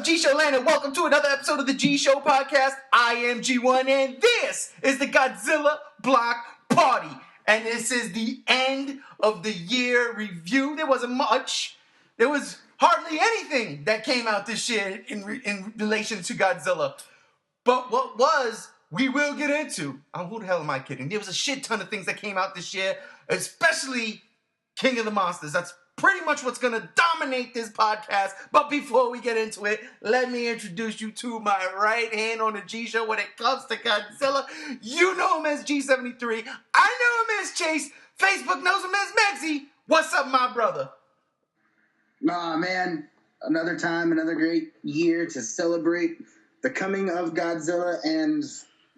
up, G-Show Land, and welcome to another episode of the G-Show Podcast. I am G1, and this is the Godzilla Block Party. And this is the end of the year review. There wasn't much. There was hardly anything that came out this year in relation to Godzilla. But what was, we will get into. Who the hell am I kidding? There was a shit ton of things that came out this year, especially King of the Monsters. That's pretty much what's going to dominate this podcast. But before we get into it, let me introduce you to my right hand on the G-Show when it comes to Godzilla. You know him as G73. I know him as Chase. Facebook knows him as Maxie. What's up, my brother? Nah, man. Another time, another great year to celebrate the coming of Godzilla and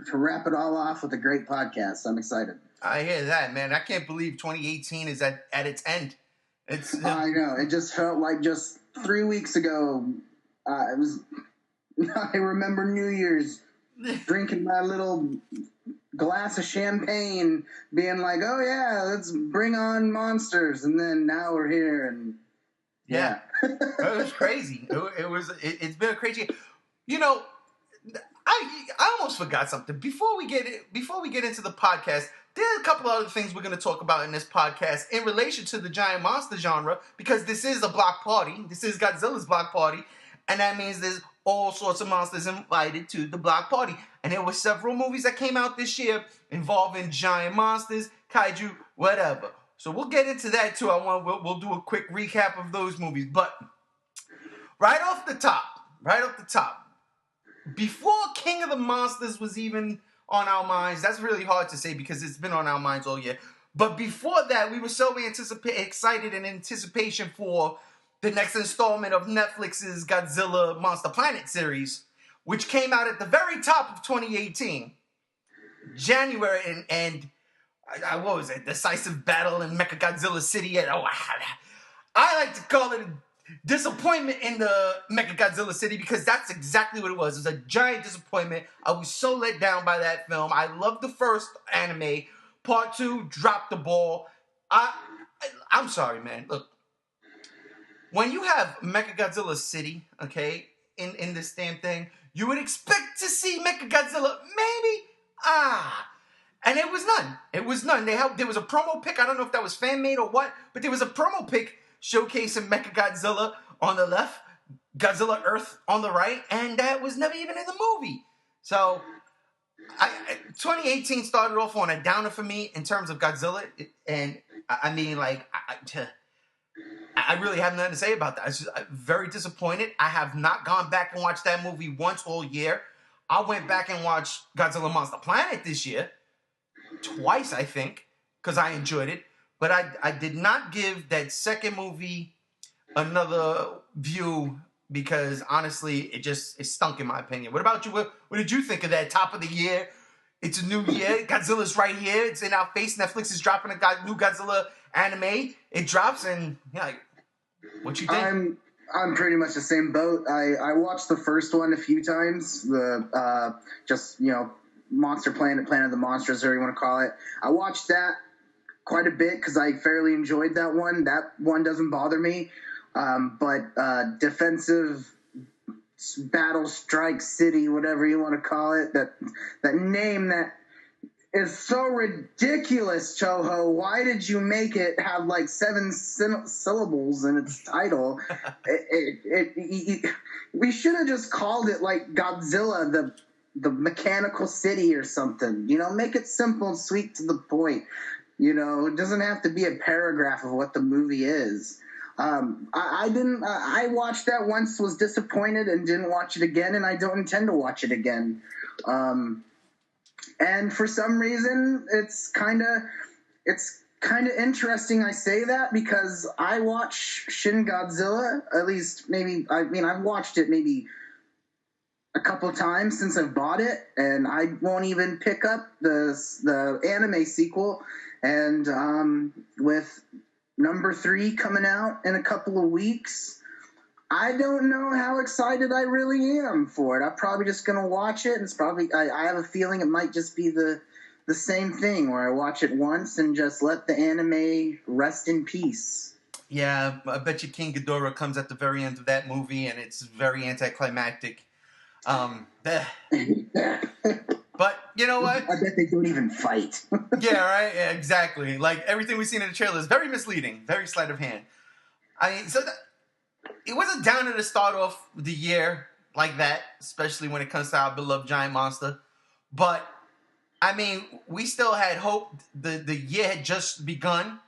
to wrap it all off with a great podcast. I'm excited. I hear that, man. I can't believe 2018 is at its end. I know. It just felt like just 3 weeks ago. I remember New Year's drinking my little glass of champagne, being like, "Oh yeah, let's bring on monsters," and then now we're here, and yeah. It was crazy. It's been a crazy. You know, I almost forgot something before we get into the podcast. There's a couple other things we're going to talk about in this podcast in relation to the giant monster genre, because this is a block party. This is Godzilla's block party, and that means there's all sorts of monsters invited to the block party. And there were several movies that came out this year involving giant monsters, kaiju, whatever. So we'll get into that too. We'll do a quick recap of those movies. But right off the top, before King of the Monsters was even on our minds, that's really hard to say because it's been on our minds all year. But before that, we were so excited in anticipation for the next installment of Netflix's Godzilla Monster Planet series, which came out at the very top of 2018, January, and what was it? Decisive battle in Mechagodzilla City. I like to call it a disappointment in the Mechagodzilla City, because that's exactly what it was. It was a giant disappointment. I was so let down by that film. I loved the first anime. Part 2 dropped the ball. I'm sorry, man. Look, when you have Mechagodzilla City, okay, in this damn thing, you would expect to see Mechagodzilla, maybe? And it was none. It was none. There was a promo pic. I don't know if that was fan-made or what, but there was a promo pic showcasing Mechagodzilla on the left, Godzilla Earth on the right, and that was never even in the movie. So, 2018 started off on a downer for me in terms of Godzilla, and I mean, like, I really have nothing to say about that. I'm very disappointed. I have not gone back and watched that movie once all year. I went back and watched Godzilla Monster Planet this year, twice, I think, because I enjoyed it. But I did not give that second movie another view because, honestly, it stunk in my opinion. What about you? What did you think of that top of the year? It's a new year. Godzilla's right here. It's in our face. Netflix is dropping a new Godzilla anime. It drops, and what you think? I'm pretty much the same boat. I watched the first one a few times. Monster Planet, Planet of the Monsters, whatever you want to call it. I watched that quite a bit because I fairly enjoyed that one. That one doesn't bother me. But Defensive Battle Strike City, whatever you want to call it, that name that is so ridiculous, Toho. Why did you make it have like 7 syllables in its title? We should have just called it like Godzilla, the Mechanical City or something. Make it simple and sweet to the point. It doesn't have to be a paragraph of what the movie is. I watched that once, was disappointed, and didn't watch it again, and I don't intend to watch it again. And for some reason, it's kind of interesting I say that, because I watch Shin Godzilla, at least I've watched it maybe a couple of times since I've bought it, and I won't even pick up the anime sequel. And with number 3 coming out in a couple of weeks, I don't know how excited I really am for it. I'm probably just going to watch it, and it's probably I have a feeling it might just be the same thing where I watch it once and just let the anime rest in peace. Yeah, I bet you King Ghidorah comes at the very end of that movie, and it's very anticlimactic. But you know what? I bet they don't even fight. Yeah, right. Yeah, exactly. Like everything we've seen in the trailer is very misleading, very sleight of hand. I mean, it wasn't down to start off the year like that, especially when it comes to our beloved giant monster. But I mean, we still had hope. The year had just begun.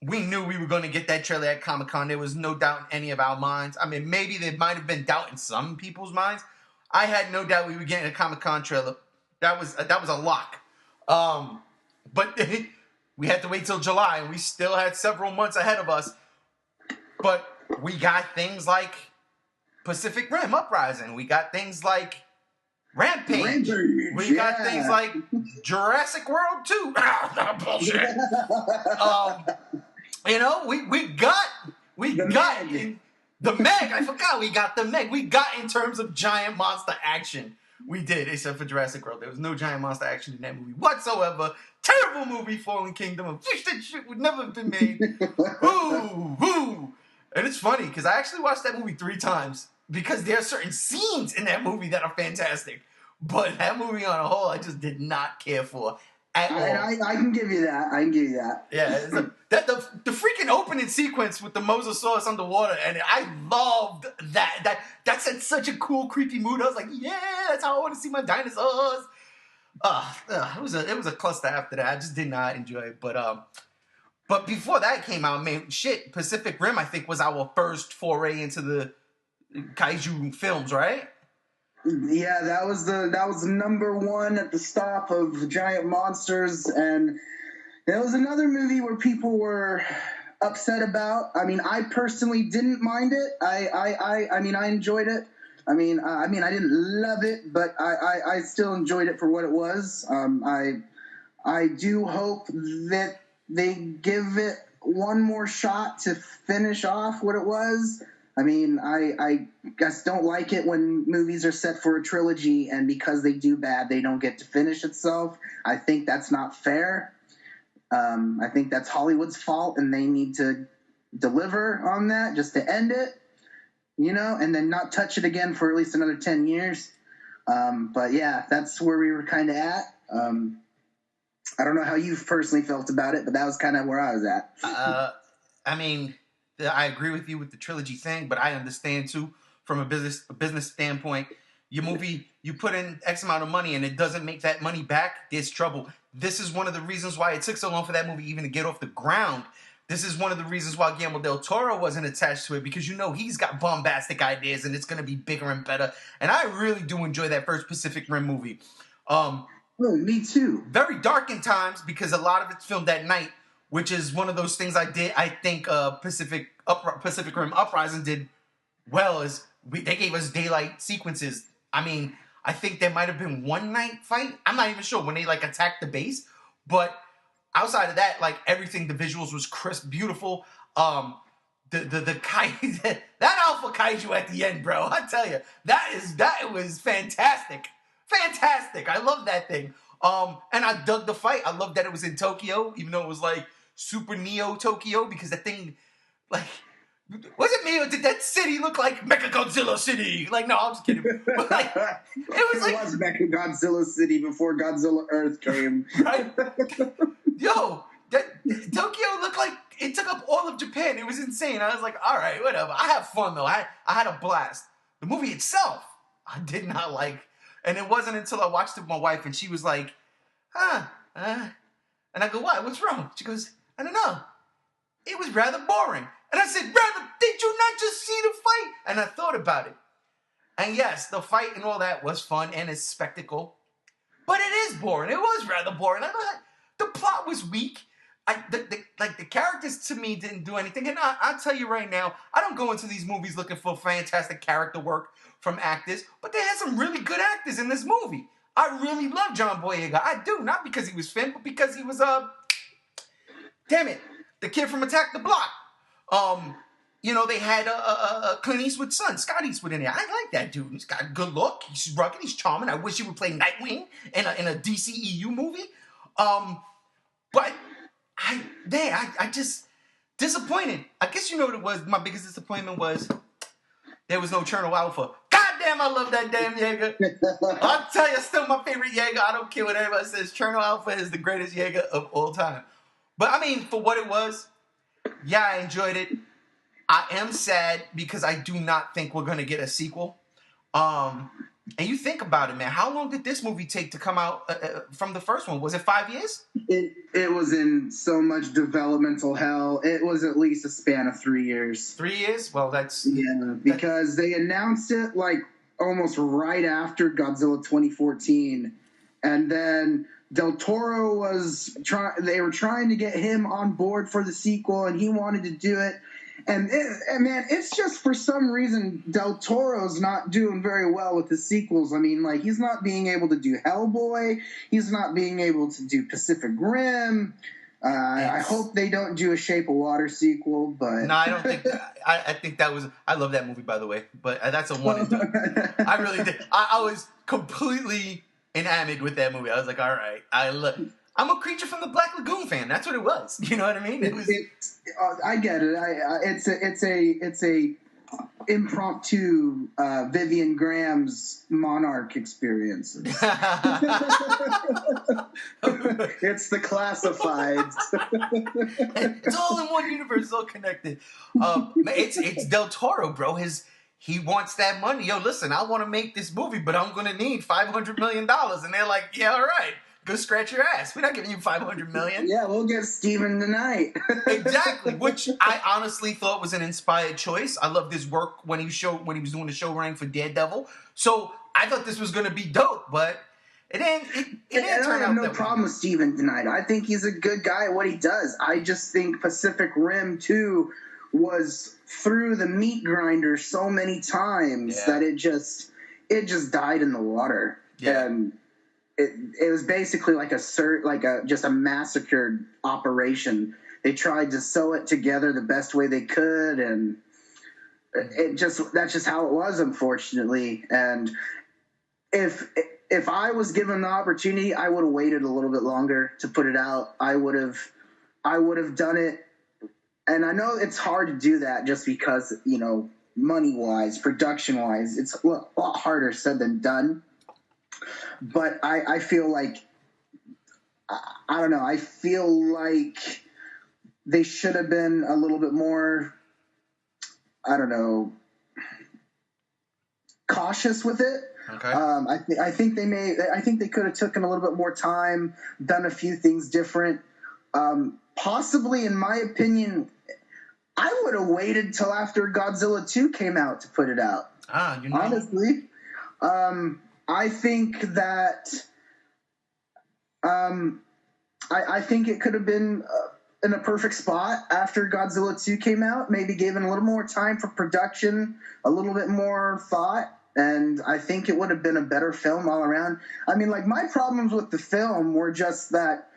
We knew we were going to get that trailer at Comic-Con. There was no doubt in any of our minds. I mean, maybe there might have been doubt in some people's minds. I had no doubt we were getting a Comic-Con trailer. That was a lock. But we had to wait till July, and we still had several months ahead of us. But we got things like Pacific Rim Uprising. We got things like Rampage. We got things like Jurassic World 2. Bullshit. We got the Meg. I forgot we got the Meg. We got in terms of giant monster action. We did, except for Jurassic World. There was no giant monster action in that movie whatsoever. Terrible movie, Fallen Kingdom. I wish that shit would never have been made. Ooh. And it's funny, because I actually watched that movie 3 times, because there are certain scenes in that movie that are fantastic. But that movie on a whole, I just did not care for at all. I can give you that. Yeah, the freaking opening sequence with the Mosasaurus underwater, and I loved that. That set such a cool, creepy mood. I was like, yeah, that's how I want to see my dinosaurs. It was a cluster after that. I just did not enjoy it. But before that came out, man, shit, Pacific Rim, I think, was our first foray into the kaiju films, right? Yeah, that was the number one at the stop of giant monsters, and there was another movie where people were upset about. I mean, I personally didn't mind it. I mean, I enjoyed it. I mean, I didn't love it, but I still enjoyed it for what it was. I do hope that they give it one more shot to finish off what it was. I mean, I just don't like it when movies are set for a trilogy, and because they do bad, they don't get to finish itself. I think that's not fair. I think that's Hollywood's fault, and they need to deliver on that just to end it, and then not touch it again for at least another 10 years. But yeah, that's where we were kind of at. I don't know how you've personally felt about it, but that was kind of where I was at. I mean, I agree with you with the trilogy thing, but I understand too from a business standpoint. Your movie, you put in X amount of money and it doesn't make that money back, there's trouble. This is one of the reasons why it took so long for that movie even to get off the ground. This is one of the reasons why Guillermo del Toro wasn't attached to it, because he's got bombastic ideas and it's going to be bigger and better. And I really do enjoy that first Pacific Rim movie. Oh, me too. Very dark in times because a lot of it's filmed at night, which is one of those things I think Pacific Rim Uprising did well. They gave us daylight sequences. I mean, I think there might have been one night fight. I'm not even sure when they attacked the base, but outside of that, everything, the visuals was crisp, beautiful. The kaiju, that alpha kaiju at the end, bro. I tell you, that was fantastic. Fantastic. I love that thing. And I dug the fight. I love that it was in Tokyo, even though it was Super Neo Tokyo, because that thing, was it me or did that city look like Mechagodzilla City? No, I'm just kidding. But it was Mechagodzilla City before Godzilla Earth came. Right? Yo, that Tokyo looked like it took up all of Japan. It was insane. I was like, all right, whatever. I had fun though. I had a blast. The movie itself, I did not like. And it wasn't until I watched it with my wife and she was like, and I go, what? What's wrong? She goes, I don't know. It was rather boring. And I said, did you not just see the fight? And I thought about it. And yes, the fight and all that was fun and a spectacle. But it is boring. It was rather boring. I thought the plot was weak. The characters to me didn't do anything. And I'll tell you right now, I don't go into these movies looking for fantastic character work from actors, but they had some really good actors in this movie. I really love John Boyega. I do, not because he was Finn, but because he was the kid from Attack the Block. They had Clint Eastwood's son, Scott Eastwood, in there. I like that dude. He's got a good look. He's rugged. He's charming. I wish he would play Nightwing in a DCEU movie. But I disappointed. I guess you know what it was. My biggest disappointment was there was no Cherno Alpha. God damn, I love that damn Jaeger. I'll tell you, still my favorite Jaeger. I don't care what everybody says. Cherno Alpha is the greatest Jaeger of all time. But I mean, for what it was, yeah, I enjoyed it. I am sad because I do not think we're gonna get a sequel. And you think about it, man. How long did this movie take to come out from the first one? Was it 5 years? It was in so much developmental hell. It was at least a span of 3 years. 3 years? Well, that's... Yeah, because they announced it like almost right after Godzilla 2014. And then Del Toro was they were trying to get him on board for the sequel, and he wanted to do it. And man, it's just for some reason Del Toro's not doing very well with the sequels. I mean, like, he's not being able to do Hellboy. He's not being able to do Pacific Rim. I hope they don't do a Shape of Water sequel, but... No, I don't think... I think that was... I love that movie, by the way, but that's a one and done. I really did. I was completely enamored with that movie. I was like, all right, I'm a Creature from the Black Lagoon fan. That's what it was. You know what I mean? It was. I get it. It's a impromptu Vivian Graham's Monarch experience. It's the classifieds. It's all in one universe. It's all connected. It's Del Toro, bro. He wants that money. Yo, listen, I want to make this movie, but I'm going to need $500 million. And they're like, yeah, all right. Go scratch your ass. We're not giving you $500 million. Yeah, we'll get Steven tonight. Exactly, which I honestly thought was an inspired choice. I loved his work when he was doing the show running for Daredevil. So I thought this was going to be dope, but it didn't turn out. I have no problem with Steven tonight. I think he's a good guy at what he does. I just think Pacific Rim 2 was through the meat grinder so many times that it just died in the water. Yeah. And it was basically like just a massacred operation. They tried to sew it together the best way they could, and that's just how it was, unfortunately. And if I was given the opportunity, I would have waited a little bit longer to put it out. I would have done it. And I know it's hard to do that just because, money-wise, production-wise, it's a lot harder said than done. But I feel like, I don't know, I feel like they should have been a little bit more, I don't know, cautious with it. Okay. I think they could have taken a little bit more time, done a few things different. Possibly, in my opinion, I would have waited till after Godzilla 2 came out to put it out. Honestly. I think that I think it could have been in a perfect spot after Godzilla 2 came out, maybe given a little more time for production, a little bit more thought, and I think it would have been a better film all around. I mean, like, my problems with the film were just that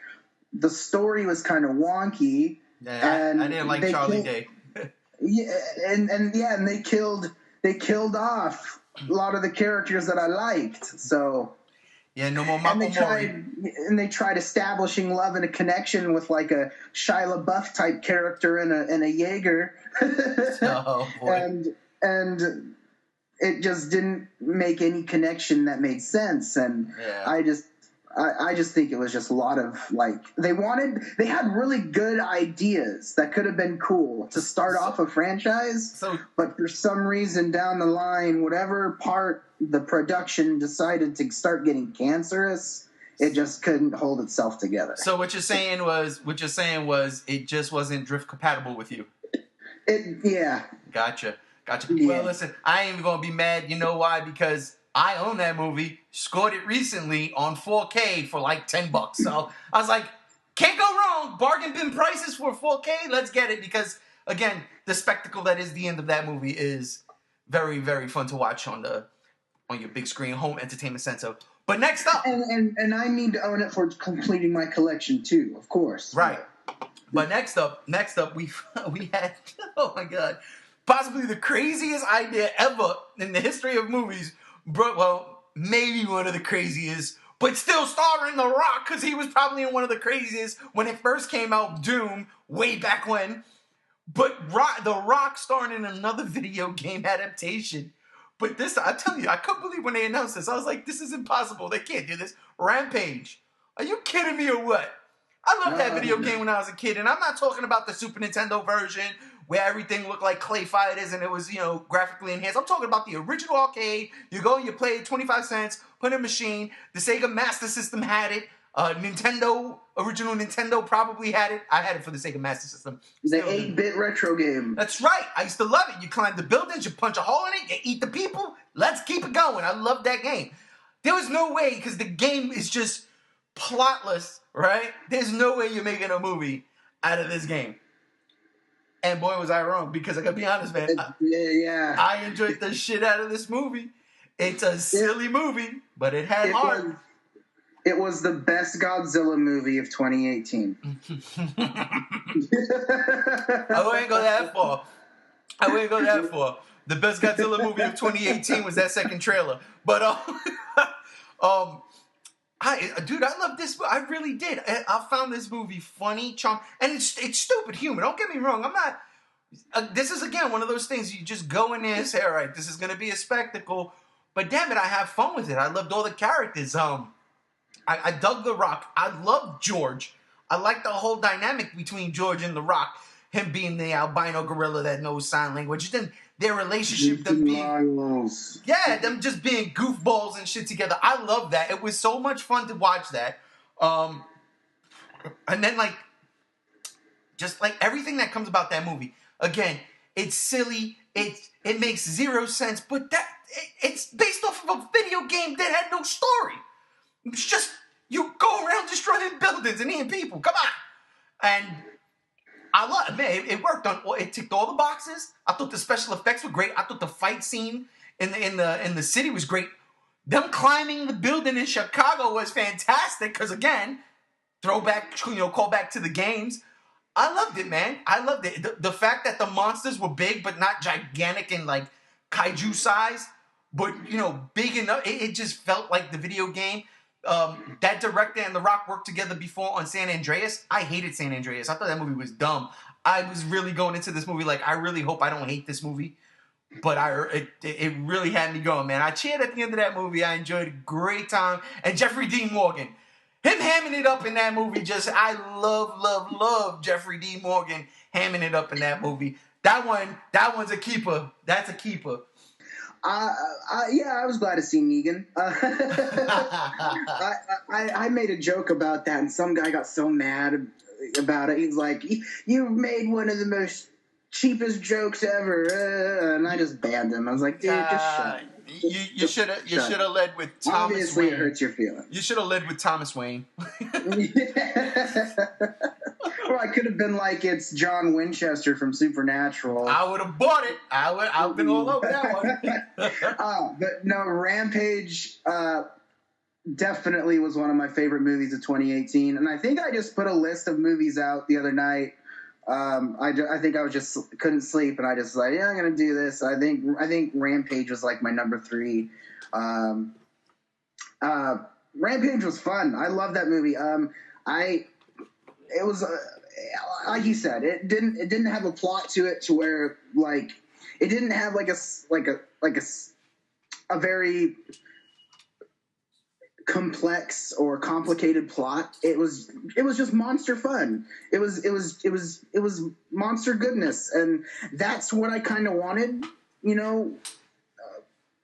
the story was kind of wonky. Yeah, and I didn't like Charlie Day. and they killed off a lot of the characters that I liked. So yeah, no more Mako Mori. And they tried establishing love and a connection with like a Shia LaBeouf type character and a Jaeger. Oh boy. And it just didn't make any connection that made sense. And I just think it was just a lot of, like, they had really good ideas that could have been cool to start off a franchise, but for some reason down the line, whatever part the production decided to start getting cancerous, it just couldn't hold itself together. So what you're saying was it just wasn't drift compatible with you. Yeah. Gotcha. Yeah. Well, listen, I ain't even gonna be mad. You know why? Because I own that movie, scored it recently on 4K for like $10. So I was like, can't go wrong. Bargain bin prices for 4K. Let's get it, because again, the spectacle that is the end of that movie is very, very fun to watch on your big screen home entertainment center. But next up, and I need to own it for completing my collection too, of course. Right. But next up, we had, oh my god, possibly the craziest idea ever in the history of movies. Bro, well, maybe one of the craziest, but still starring The Rock, because he was probably in one of the craziest when it first came out, Doom, way back when. But The Rock starring in another video game adaptation. But this, I tell you, I couldn't believe when they announced this. I was like, this is impossible. They can't do this. Rampage. Are you kidding me or what? I loved that video game when I was a kid, and I'm not talking about the Super Nintendo version where everything looked like Clay Fighters and it was, graphically enhanced. I'm talking about the original arcade. You go and you play it 25 cents, put in a machine. The Sega Master System had it. Original Nintendo probably had it. I had it for the Sega Master System. The 8-bit retro game. That's right. I used to love it. You climb the buildings, you punch a hole in it, you eat the people. Let's keep it going. I love that game. There was no way, because the game is just plotless, right? There's no way you're making a movie out of this game. And boy, was I wrong, because I gotta be honest, man. I enjoyed the shit out of this movie. It's a silly movie, but it had heart. It was the best Godzilla movie of 2018. I wouldn't go that far. The best Godzilla movie of 2018 was that second trailer. But I love this. I really did. I found this movie funny, charming, and it's stupid humor. Don't get me wrong. I'm not. This is again one of those things you just go in there and say, all right, this is going to be a spectacle. But damn it, I have fun with it. I loved all the characters. I dug The Rock. I loved George. I like the whole dynamic between George and The Rock. Him being the albino gorilla that knows sign language. Then their relationship, them just being goofballs and shit together. I love that. It was so much fun to watch that. And then just everything that comes about that movie. Again, it's silly. It makes zero sense. But it's based off of a video game that had no story. It's just you go around destroying buildings and eating people. Come on. And I love it, man. It worked it ticked all the boxes. I thought the special effects were great. I thought the fight scene in the city was great. Them climbing the building in Chicago was fantastic because again, call back to the games. I loved it, man. I loved it. The fact that the monsters were big but not gigantic and like kaiju size, but big enough. It just felt like the video game. That director and The Rock worked together before on San Andreas. I hated San Andreas. I thought that movie was dumb. I was really going into this movie like, I really hope I don't hate this movie. But it really had me going, man. I cheered at the end of that movie. I enjoyed a great time. And Jeffrey Dean Morgan. Him hamming it up in that movie, I love Jeffrey Dean Morgan hamming it up in that movie. That one's a keeper. That's a keeper. I was glad to see Negan. I made a joke about that, and some guy got so mad about it. He's like, "You made one of the most cheapest jokes ever," and I just banned him. I was like, "Dude, just shut up." You should have led with Thomas Obviously, Wayne. It hurts your feelings. You should have led with Thomas Wayne. Or I could have been like, it's John Winchester from Supernatural. I would have bought it. I've been all over that one. But no, Rampage definitely was one of my favorite movies of 2018. And I think I just put a list of movies out the other night. I think I was just couldn't sleep, and I just like, I'm gonna do this. I think Rampage was like my number 3. Rampage was fun. I love that movie. It was like you said, it didn't have a plot to it to where like it didn't have like a very complex or complicated plot. It was just monster fun. It was monster goodness, and that's what I kind of wanted,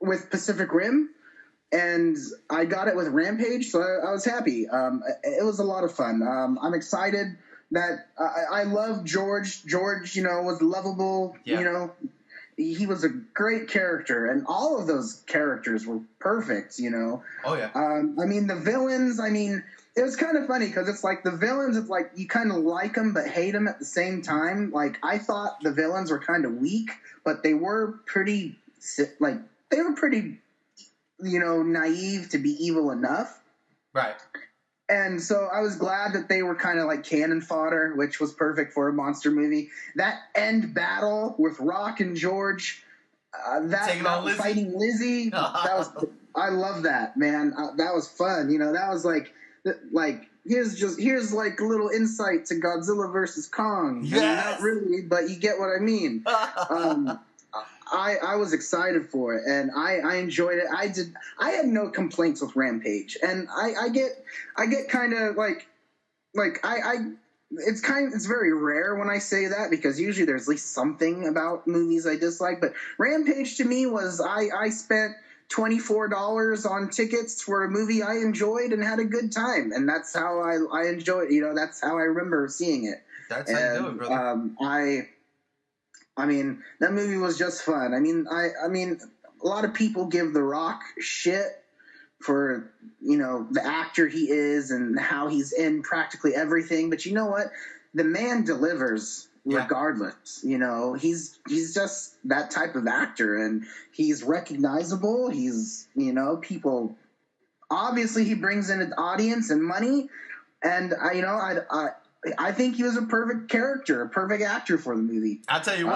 with Pacific Rim, and I got it with Rampage, so I was happy. It was a lot of fun. I'm excited that I love George. George, was lovable. Yeah. He was a great character, and all of those characters were perfect, Oh, yeah. The villains, it was kind of funny because it's like the villains, it's like you kind of like them but hate them at the same time. Like, I thought the villains were kind of weak, but they were pretty, naive to be evil enough. Right. And so I was glad that they were kind of like cannon fodder, which was perfect for a monster movie. That end battle with Rock and George, fighting Lizzie, I love that, man. That was fun. That was like here's like a little insight to Godzilla versus Kong. Yes. And not really, but you get what I mean. I was excited for it, and I enjoyed it. I had no complaints with Rampage, and I get kind of like it's very rare when I say that, because usually there's at least something about movies I dislike. But Rampage to me was I spent $24 on tickets for a movie I enjoyed and had a good time, and that's how I enjoyed. That's how I remember seeing it. That's how you do it, brother. I mean, that movie was just fun. I mean, a lot of people give The Rock shit for, the actor he is and how he's in practically everything. But you know what? The man delivers regardless. He's just that type of actor, and he's recognizable. He's, people, obviously he brings in an audience and money. And I think he was a perfect character, a perfect actor for the movie. I'll tell you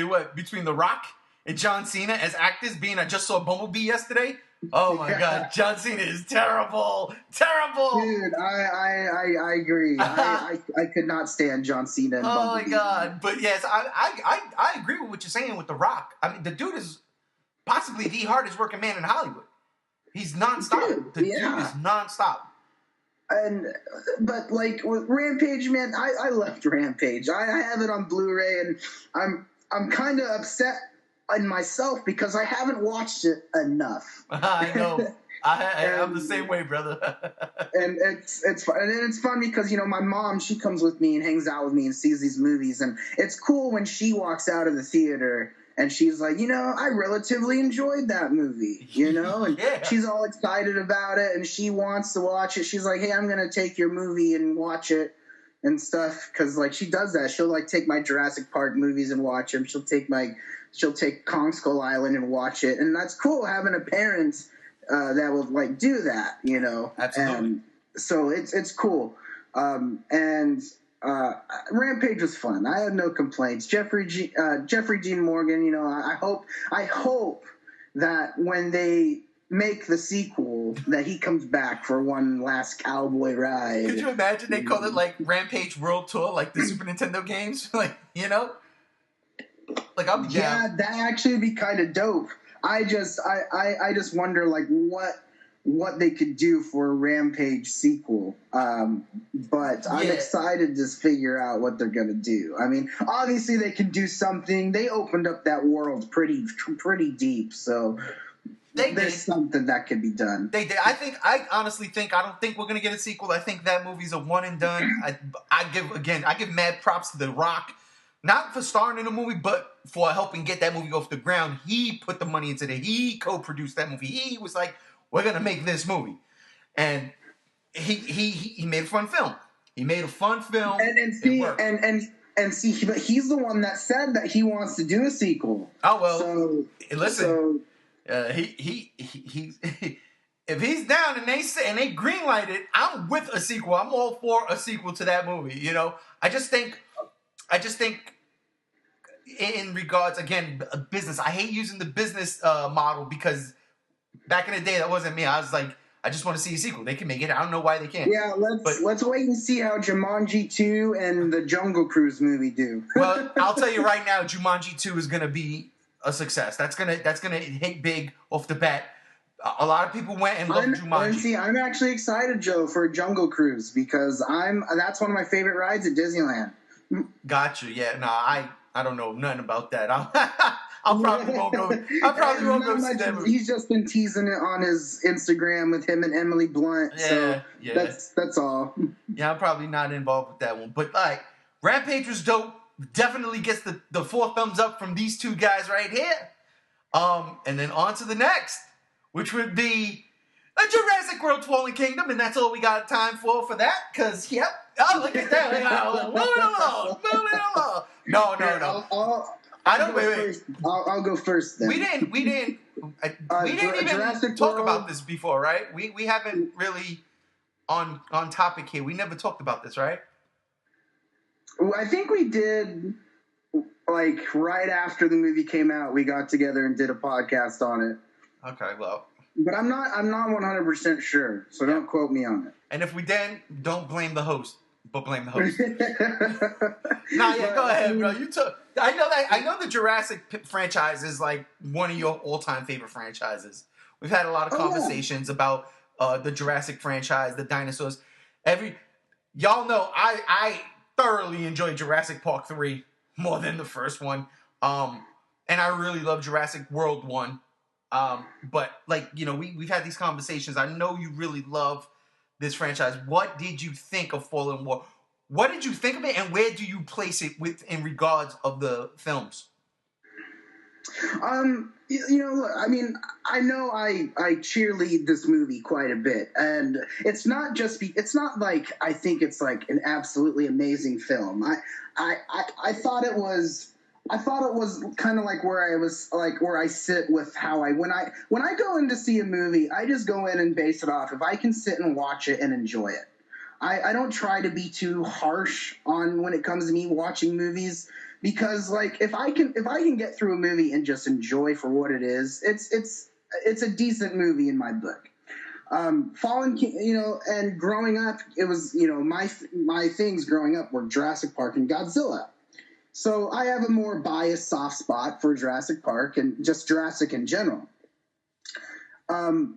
what, between The Rock and John Cena as actors, I just saw Bumblebee yesterday. Oh my God, John Cena is terrible. Dude, I agree. I could not stand John Cena in Bumblebee. My God. But yes, I agree with what you're saying with The Rock. I mean, the dude is possibly the hardest working man in Hollywood. He's nonstop. Dude is nonstop. But like with Rampage, man, I left Rampage. I have it on Blu-ray, and I'm kind of upset in myself because I haven't watched it enough. I know. I'm the same way, brother. And it's fun. And it's fun because my mom, she comes with me and hangs out with me and sees these movies, and it's cool when she walks out of the theater and she's like, I relatively enjoyed that movie, and she's all excited about it and she wants to watch it. She's like, hey, I'm going to take your movie and watch it and stuff. Cause like she does that. She'll like take my Jurassic Park movies and watch them. She'll take Kong Skull Island and watch it. And that's cool having a parent that will like do that, Absolutely. And so it's cool. Rampage was fun. I had no complaints. Jeffrey Dean Morgan, I hope that when they make the sequel that he comes back for one last cowboy ride. Could you imagine they call it like Rampage World Tour, like the Super Nintendo games? Like, Like I'll be down. Yeah, that actually would be kind of dope. I just wonder like what they could do for a Rampage sequel. But I'm excited to figure out what they're going to do. I mean, obviously they can do something. They opened up that world pretty deep, so there's something that could be done. They did. I honestly think, I don't think we're going to get a sequel. I think that movie's a one and done. I give mad props to The Rock. Not for starring in a movie, but for helping get that movie off the ground. He put the money into it. He co-produced that movie. He was like, we're going to make this movie. And he made a fun film. He made a fun film. And see, but he's the one that said that he wants to do a sequel. Oh, well, listen, he's if he's down and they greenlight it, I'm with a sequel. I'm all for a sequel to that movie. I just think in regards, again, business, I hate using the business model because back in the day, that wasn't me. I was like, I just want to see a sequel. They can make it. I don't know why they can't. Yeah, let's wait and see how Jumanji 2 and the Jungle Cruise movie do. Well, I'll tell you right now, Jumanji 2 is going to be a success. That's gonna hit big off the bat. A lot of people went and loved Jumanji. See, I'm actually excited, Joe, for Jungle Cruise because that's one of my favorite rides at Disneyland. Gotcha. Yeah. No, I don't know nothing about that. I probably won't go. I probably won't go see that movie. He's just been teasing it on his Instagram with him and Emily Blunt. Yeah. That's all. Yeah, I'm probably not involved with that one. But like, Rampage was dope. Definitely gets the 4 thumbs up from these two guys right here. And then on to the next, which would be a Jurassic World Fallen Kingdom, and that's all we got time for that. Cause look at that. Moving along. No. I'll go first then. We didn't even talk about this before, right? We haven't really on topic here. We never talked about this, right? I think we did, like, right after the movie came out, we got together and did a podcast on it. Okay, well. but I'm not 100% sure, so don't quote me on it. And if we didn't, don't blame the host, but blame the host. Nah, yeah, go ahead, bro. You took. I know the Jurassic franchise is like one of your all-time favorite franchises. We've had a lot of conversations about the Jurassic franchise, the dinosaurs. Y'all know I thoroughly enjoyed Jurassic Park 3 more than the first one. And I really love Jurassic World 1. But like, you know, we've had these conversations. I know you really love this franchise. What did you think of Fallen War? What did you think of it, and where do you place it in regards of the films? You know, look, I mean, I know I cheerlead this movie quite a bit, and it's not like I think it's like an absolutely amazing film. I thought it was kind of like where I sit with how when I go in to see a movie, I just go in and base it off if I can sit and watch it and enjoy it. I don't try to be too harsh on when it comes to me watching movies, because like if I can get through a movie and just enjoy for what it is, it's a decent movie in my book. Fallen King, you know, and growing up, it was, you know, my things growing up were Jurassic Park and Godzilla. So I have a more biased soft spot for Jurassic Park and just Jurassic in general. I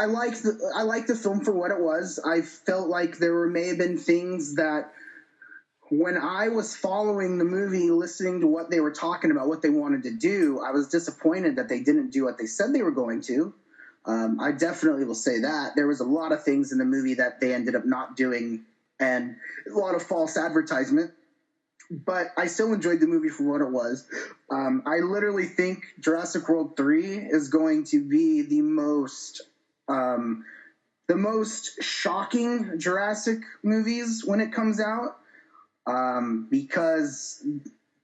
like the film for what it was. I felt like may have been things that when I was following the movie, listening to what they were talking about, what they wanted to do, I was disappointed that they didn't do what they said they were going to. I definitely will say that. There was a lot of things in the movie that they ended up not doing, and a lot of false advertisement. But I still enjoyed the movie for what it was. I literally think Jurassic World 3 is going to be the most shocking Jurassic movies when it comes out, because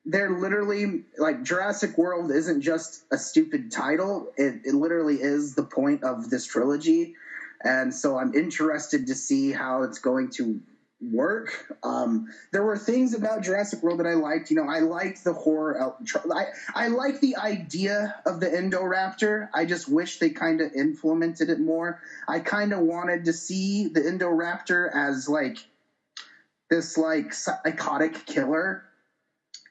they're literally like, Jurassic World isn't just a stupid title. It literally is the point of this trilogy. And so I'm interested to see how it's going to work. There were things about Jurassic World that I liked. You know, I liked the horror. I like the idea of the Indoraptor. I just wish they kind of implemented it more. I kind of wanted to see the Indoraptor as like this like psychotic killer.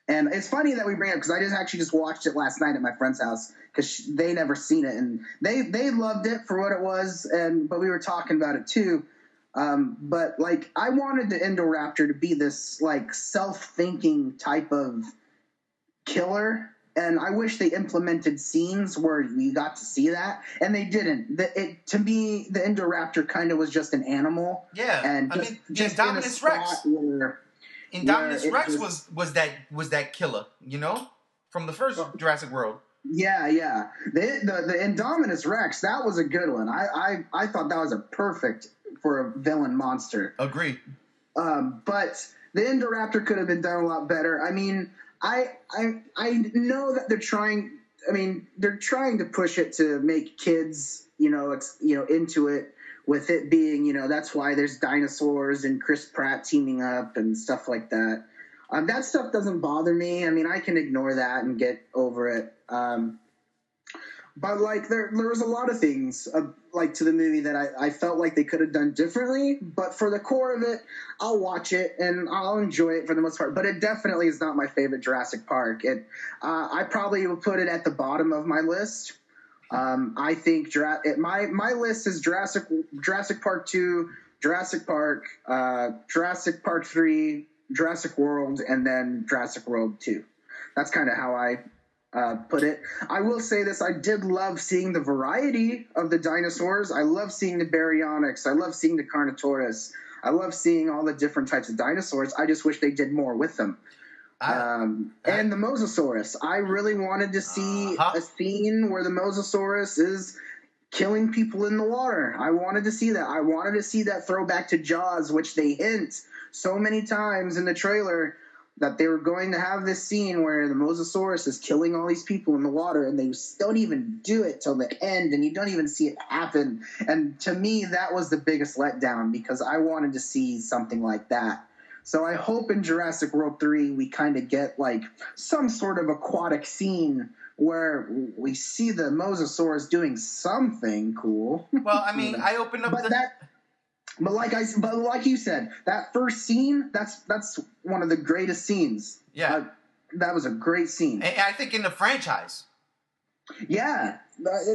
And it's funny that we bring it up, because I just watched it last night at my friend's house, because they never seen it, and they loved it for what it was. But we were talking about it too. But like, I wanted the Indoraptor to be this like self-thinking type of killer, and I wish they implemented scenes where you got to see that, and they didn't. To me, the Indoraptor kind of was just an animal. Yeah, and I mean, Indominus Rex. Indominus Rex was that killer, you know, from the first Jurassic World. Yeah. The Indominus Rex, that was a good one. I thought that was a perfect for a villain monster. Agreed. But the Indoraptor could have been done a lot better. I mean, I know that they're trying. I mean, they're trying to push it to make kids, into it. With it being, that's why there's dinosaurs and Chris Pratt teaming up and stuff like that. That stuff doesn't bother me. I mean, I can ignore that and get over it. But like, there was a lot of things like to the movie that I felt like they could have done differently. But for the core of it, I'll watch it and I'll enjoy it for the most part. But it definitely is not my favorite Jurassic Park. I probably will put it at the bottom of my list. I think my list is Jurassic Park 2, Jurassic Park 3, Jurassic World, and then Jurassic World 2. That's kind of how I put it. I will say this: I did love seeing the variety of the dinosaurs. I love seeing the Baryonyx. I love seeing the Carnotaurus. I love seeing all the different types of dinosaurs. I just wish they did more with them. And the Mosasaurus. I really wanted to see a scene where the Mosasaurus is killing people in the water. I wanted to see that. I wanted to see that throwback to Jaws, which they hint so many times in the trailer that they were going to have this scene where the Mosasaurus is killing all these people in the water, and they don't even do it till the end, and you don't even see it happen. And to me, that was the biggest letdown, because I wanted to see something like that. So I hope in Jurassic World 3 we kind of get like some sort of aquatic scene where we see the Mosasaurus doing something cool. Well, I mean, I opened up but like you said, that first scene, that's one of the greatest scenes. Yeah. That was a great scene. And I think in the franchise. Yeah.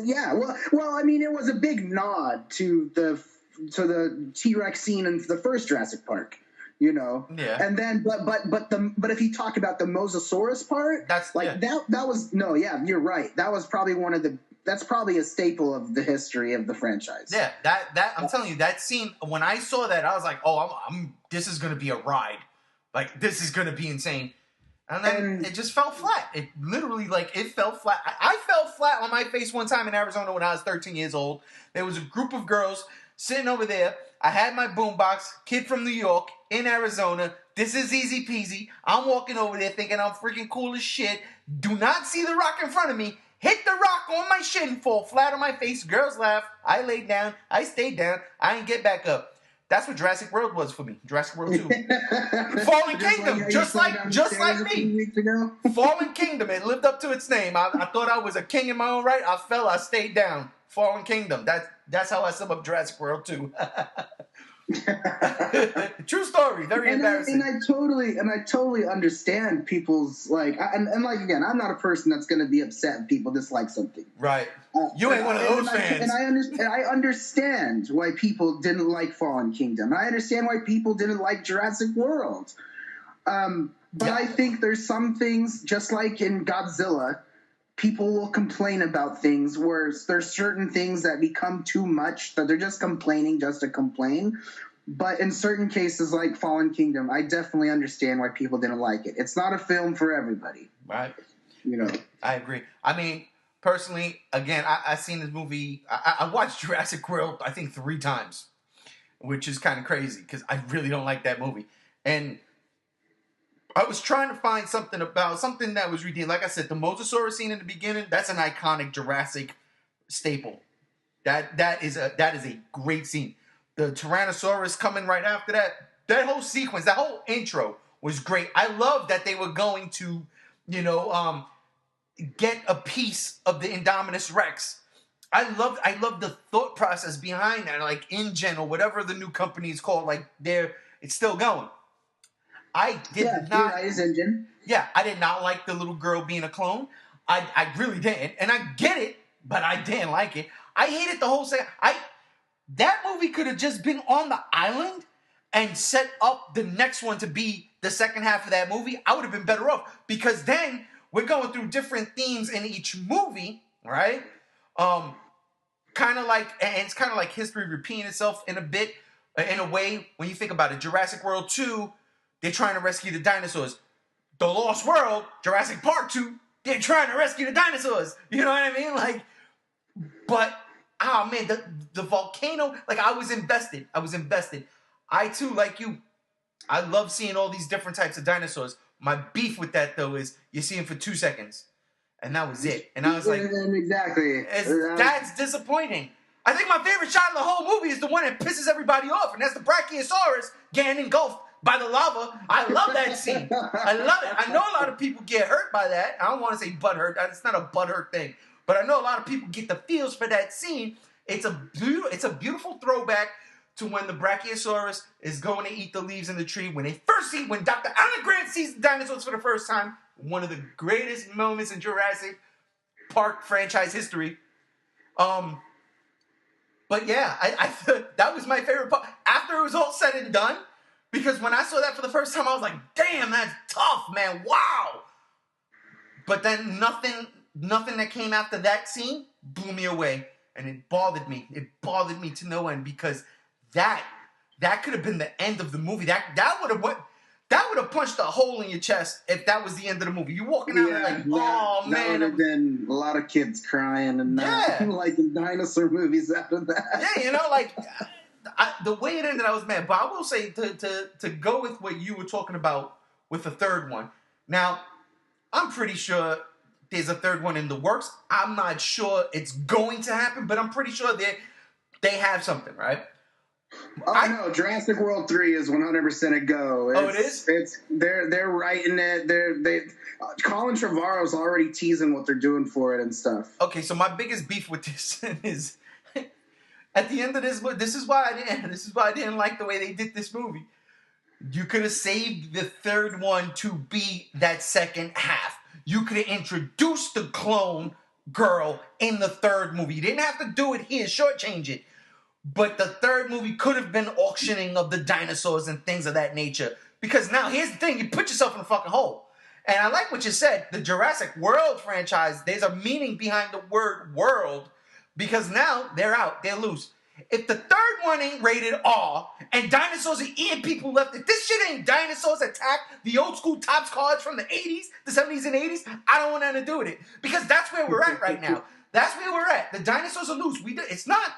Yeah. Well, I mean, it was a big nod to the T-Rex scene in the first Jurassic Park. You know, yeah, and then but if you talk about the Mosasaurus part, that's like that was no, yeah, you're right. That was probably that's probably a staple of the history of the franchise. Yeah, that I'm telling you, that scene, when I saw that, I was like, oh, this is gonna be a ride, like this is gonna be insane, and then it just fell flat. It literally, like, it fell flat. I fell flat on my face one time in Arizona when I was 13 years old. There was a group of girls sitting over there. I had my boombox, kid from New York, in Arizona. This is easy peasy. I'm walking over there thinking I'm freaking cool as shit. Do not see the rock in front of me. Hit the rock on my shin, fall flat on my face. Girls laugh. I laid down. I stayed down. I didn't get back up. That's what Jurassic World was for me. Jurassic World 2. Fallen Kingdom, just like me. Fallen Kingdom. It lived up to its name. I thought I was a king in my own right. I fell. I stayed down. Fallen Kingdom. That's how I sum up Jurassic World 2. True story. Very embarrassing. And I totally understand people's and like, again, I'm not a person that's going to be upset if people dislike something. Right. You ain't one of those fans. And I understand why people didn't like Fallen Kingdom. I understand why people didn't like Jurassic World. But I think there's some things, just like in Godzilla, people will complain about things where there's certain things that become too much, that they're just complaining just to complain. But in certain cases, like Fallen Kingdom, I definitely understand why people didn't like it. It's not a film for everybody. Right. You know. I agree. I mean, personally, again, I've seen this movie. I watched Jurassic World, I think, 3 times, which is kind of crazy because I really don't like that movie. And I was trying to find something that was redeemed. Like I said, the Mosasaurus scene in the beginning, that's an iconic Jurassic staple. That is a great scene. The Tyrannosaurus coming right after that whole sequence, that whole intro was great. I love that they were going to, get a piece of the Indominus Rex. I love the thought process behind that. Like InGen or whatever the new company is called, like it's still going. I did not. Yeah, InGen. Yeah, I did not like the little girl being a clone. I really didn't, and I get it, but I didn't like it. I hated the whole thing. That movie could have just been on the island and set up the next one to be the second half of that movie. I would have been better off, because then we're going through different themes in each movie, right? Kind of like, and it's kind of like history repeating itself in a way. When you think about it, Jurassic World 2, they're trying to rescue the dinosaurs. The Lost World, Jurassic Park 2, they're trying to rescue the dinosaurs. You know what I mean? Like, but, oh man, the volcano, like, I was invested. I too, like you, I love seeing all these different types of dinosaurs. My beef with that, though, is you see them for 2 seconds. And that was it. And I was like, exactly. That's disappointing. I think my favorite shot of the whole movie is the one that pisses everybody off, and that's the Brachiosaurus getting engulfed by the lava. I love that scene. I love it. I know a lot of people get hurt by that. I don't want to say butthurt. It's not a butthurt thing. But I know a lot of people get the feels for that scene. It's a beautiful throwback to when the Brachiosaurus is going to eat the leaves in the tree. When Dr. Alan Grant sees the dinosaurs for the first time. One of the greatest moments in Jurassic Park franchise history. But yeah, I thought that was my favorite part. After it was all said and done, because when I saw that for the first time, I was like, damn, that's tough, man. Wow. But then nothing that came after that scene blew me away. And it bothered me. It bothered me to no end, because that could have been the end of the movie. That would have punched a hole in your chest if that was the end of the movie. You're walking out like, oh man. That would have been a lot of kids crying and not liking dinosaur movies after that. Yeah, like, the way it ended, I was mad. But I will say, to go with what you were talking about with the third one. Now, I'm pretty sure there's a third one in the works. I'm not sure it's going to happen, but I'm pretty sure they have something, right? Oh no, Jurassic World 3 is 100% a go. It is. They're writing it. Colin Trevorrow's already teasing what they're doing for it and stuff. Okay, so my biggest beef with this is at the end of this is why I didn't like the way they did this movie. You could have saved the third one to be that second half. You could have introduced the clone girl in the third movie. You didn't have to do it here, shortchange it. But the third movie could have been auctioning of the dinosaurs and things of that nature. Because now, here's the thing, you put yourself in a fucking hole. And I like what you said, the Jurassic World franchise, there's a meaning behind the word world. Because now, they're out, they're loose. If the third one ain't rated R, and dinosaurs are eating people left, if this shit ain't dinosaurs attack the old school Topps cards from the 80s, the 70s and 80s, I don't want nothing to do with it. Because that's where we're at right now. That's where we're at. The dinosaurs are loose. It's not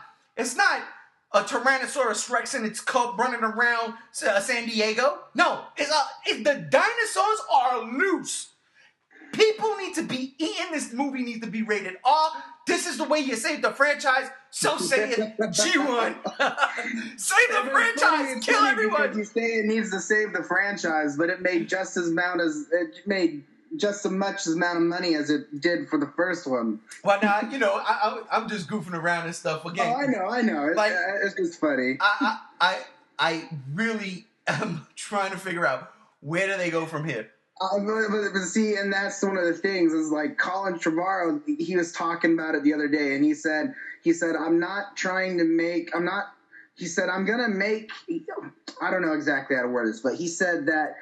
a Tyrannosaurus Rex and its cub running around San Diego. No, the dinosaurs are loose. People need to be eating. This movie needs to be rated R. This is the way you save the franchise. So say it, G1. Save the franchise. Kill everyone. You say it needs to save the franchise, but it made just as much amount of money as it did for the first one. Well, now I'm just goofing around and stuff again. Oh, I know. It's just funny. I really am trying to figure out where do they go from here. But see, and that's one of the things is like Colin Trevorrow. He was talking about it the other day, and he said I'm gonna make. I don't know exactly how to word this, but he said that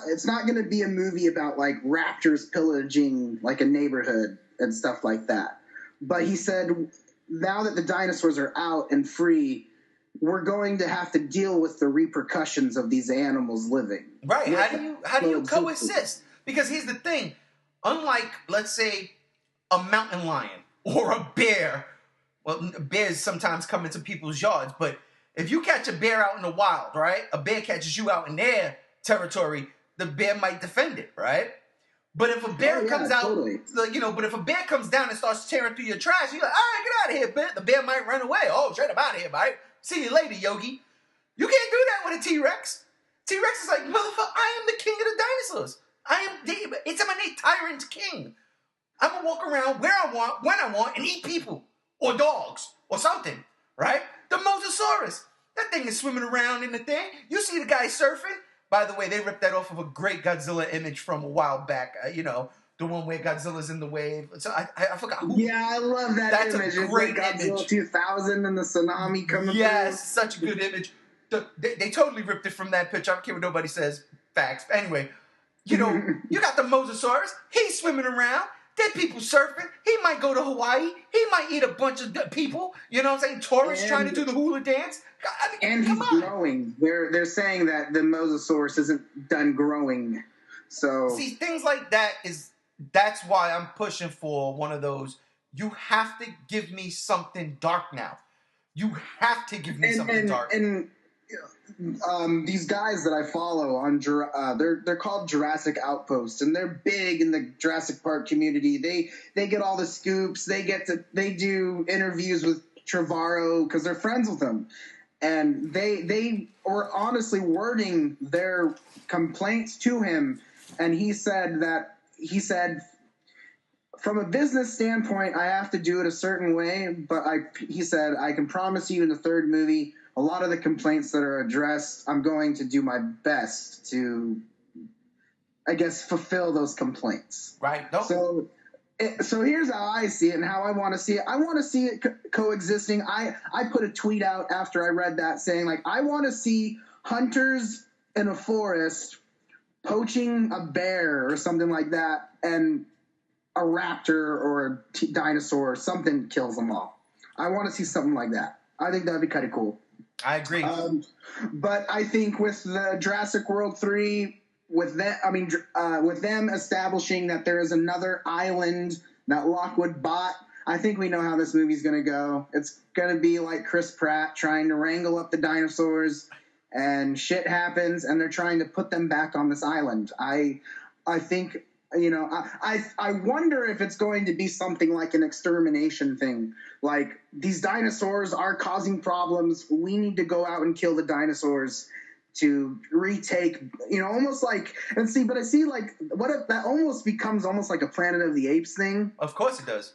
it's not going to be a movie about like raptors pillaging like a neighborhood and stuff like that. But he said, now that the dinosaurs are out and free, we're going to have to deal with the repercussions of these animals living. Right. How do you coexist? Because here's the thing. Unlike, let's say, a mountain lion or a bear. Well, bears sometimes come into people's yards. But if you catch a bear out in the wild, right? A bear catches you out in their territory, the bear might defend it, right? But if a bear comes out, totally. But if a bear comes down and starts tearing through your trash, you're like, all right, get out of here, bear. The bear might run away. Oh, shit, I'm out of here, mate. See you later, Yogi. You can't do that with a T-Rex. T-Rex is like, motherfucker, I am the king of the dinosaurs. It's an innate tyrant king. I'm going to walk around where I want, when I want, and eat people or dogs or something, right? The Mosasaurus. That thing is swimming around in the thing. You see the guy surfing. By the way, they ripped that off of a great Godzilla image from a while back. The one where Godzilla's in the wave. So I forgot who. Yeah, I love that That's image. A great Godzilla image. 2000 and the tsunami coming through. Yes, such a good image. They totally ripped it from that picture. I don't care what nobody says. Facts. But anyway, you got the Mosasaurus. He's swimming around. Dead people surfing. He might go to Hawaii. He might eat a bunch of people. You know what I'm saying? Tourists trying to do the hula dance. And he's growing. They're saying that the Mosasaurus isn't done growing. So see, things like that that's why I'm pushing for one of those. You have to give me something dark now. You have to give me something dark. And these guys that I follow on they're called Jurassic Outpost, and they're big in the Jurassic Park community. They get all the scoops. They do interviews with Trevorrow because they're friends with him, and they were honestly wording their complaints to him, and he said from a business standpoint, I have to do it a certain way, but he said I can promise you in the third movie, a lot of the complaints that are addressed, I'm going to do my best to, I guess, fulfill those complaints. Right. So here's how I see it and how I want to see it. I want to see it coexisting. I put a tweet out after I read that saying, like, I want to see hunters in a forest poaching a bear or something like that, and a raptor or a dinosaur or something kills them all. I want to see something like that. I think that'd be kind of cool. I agree. But I think with the Jurassic World 3, with them establishing that there is another island that Lockwood bought, I think we know how this movie's going to go. It's going to be like Chris Pratt trying to wrangle up the dinosaurs, and shit happens, and they're trying to put them back on this island. I think you know, I wonder if it's going to be something like an extermination thing. Like, these dinosaurs are causing problems. We need to go out and kill the dinosaurs to retake, you know, almost like, and see, but I see, like, what if that almost becomes almost like a Planet of the Apes thing? Of course it does.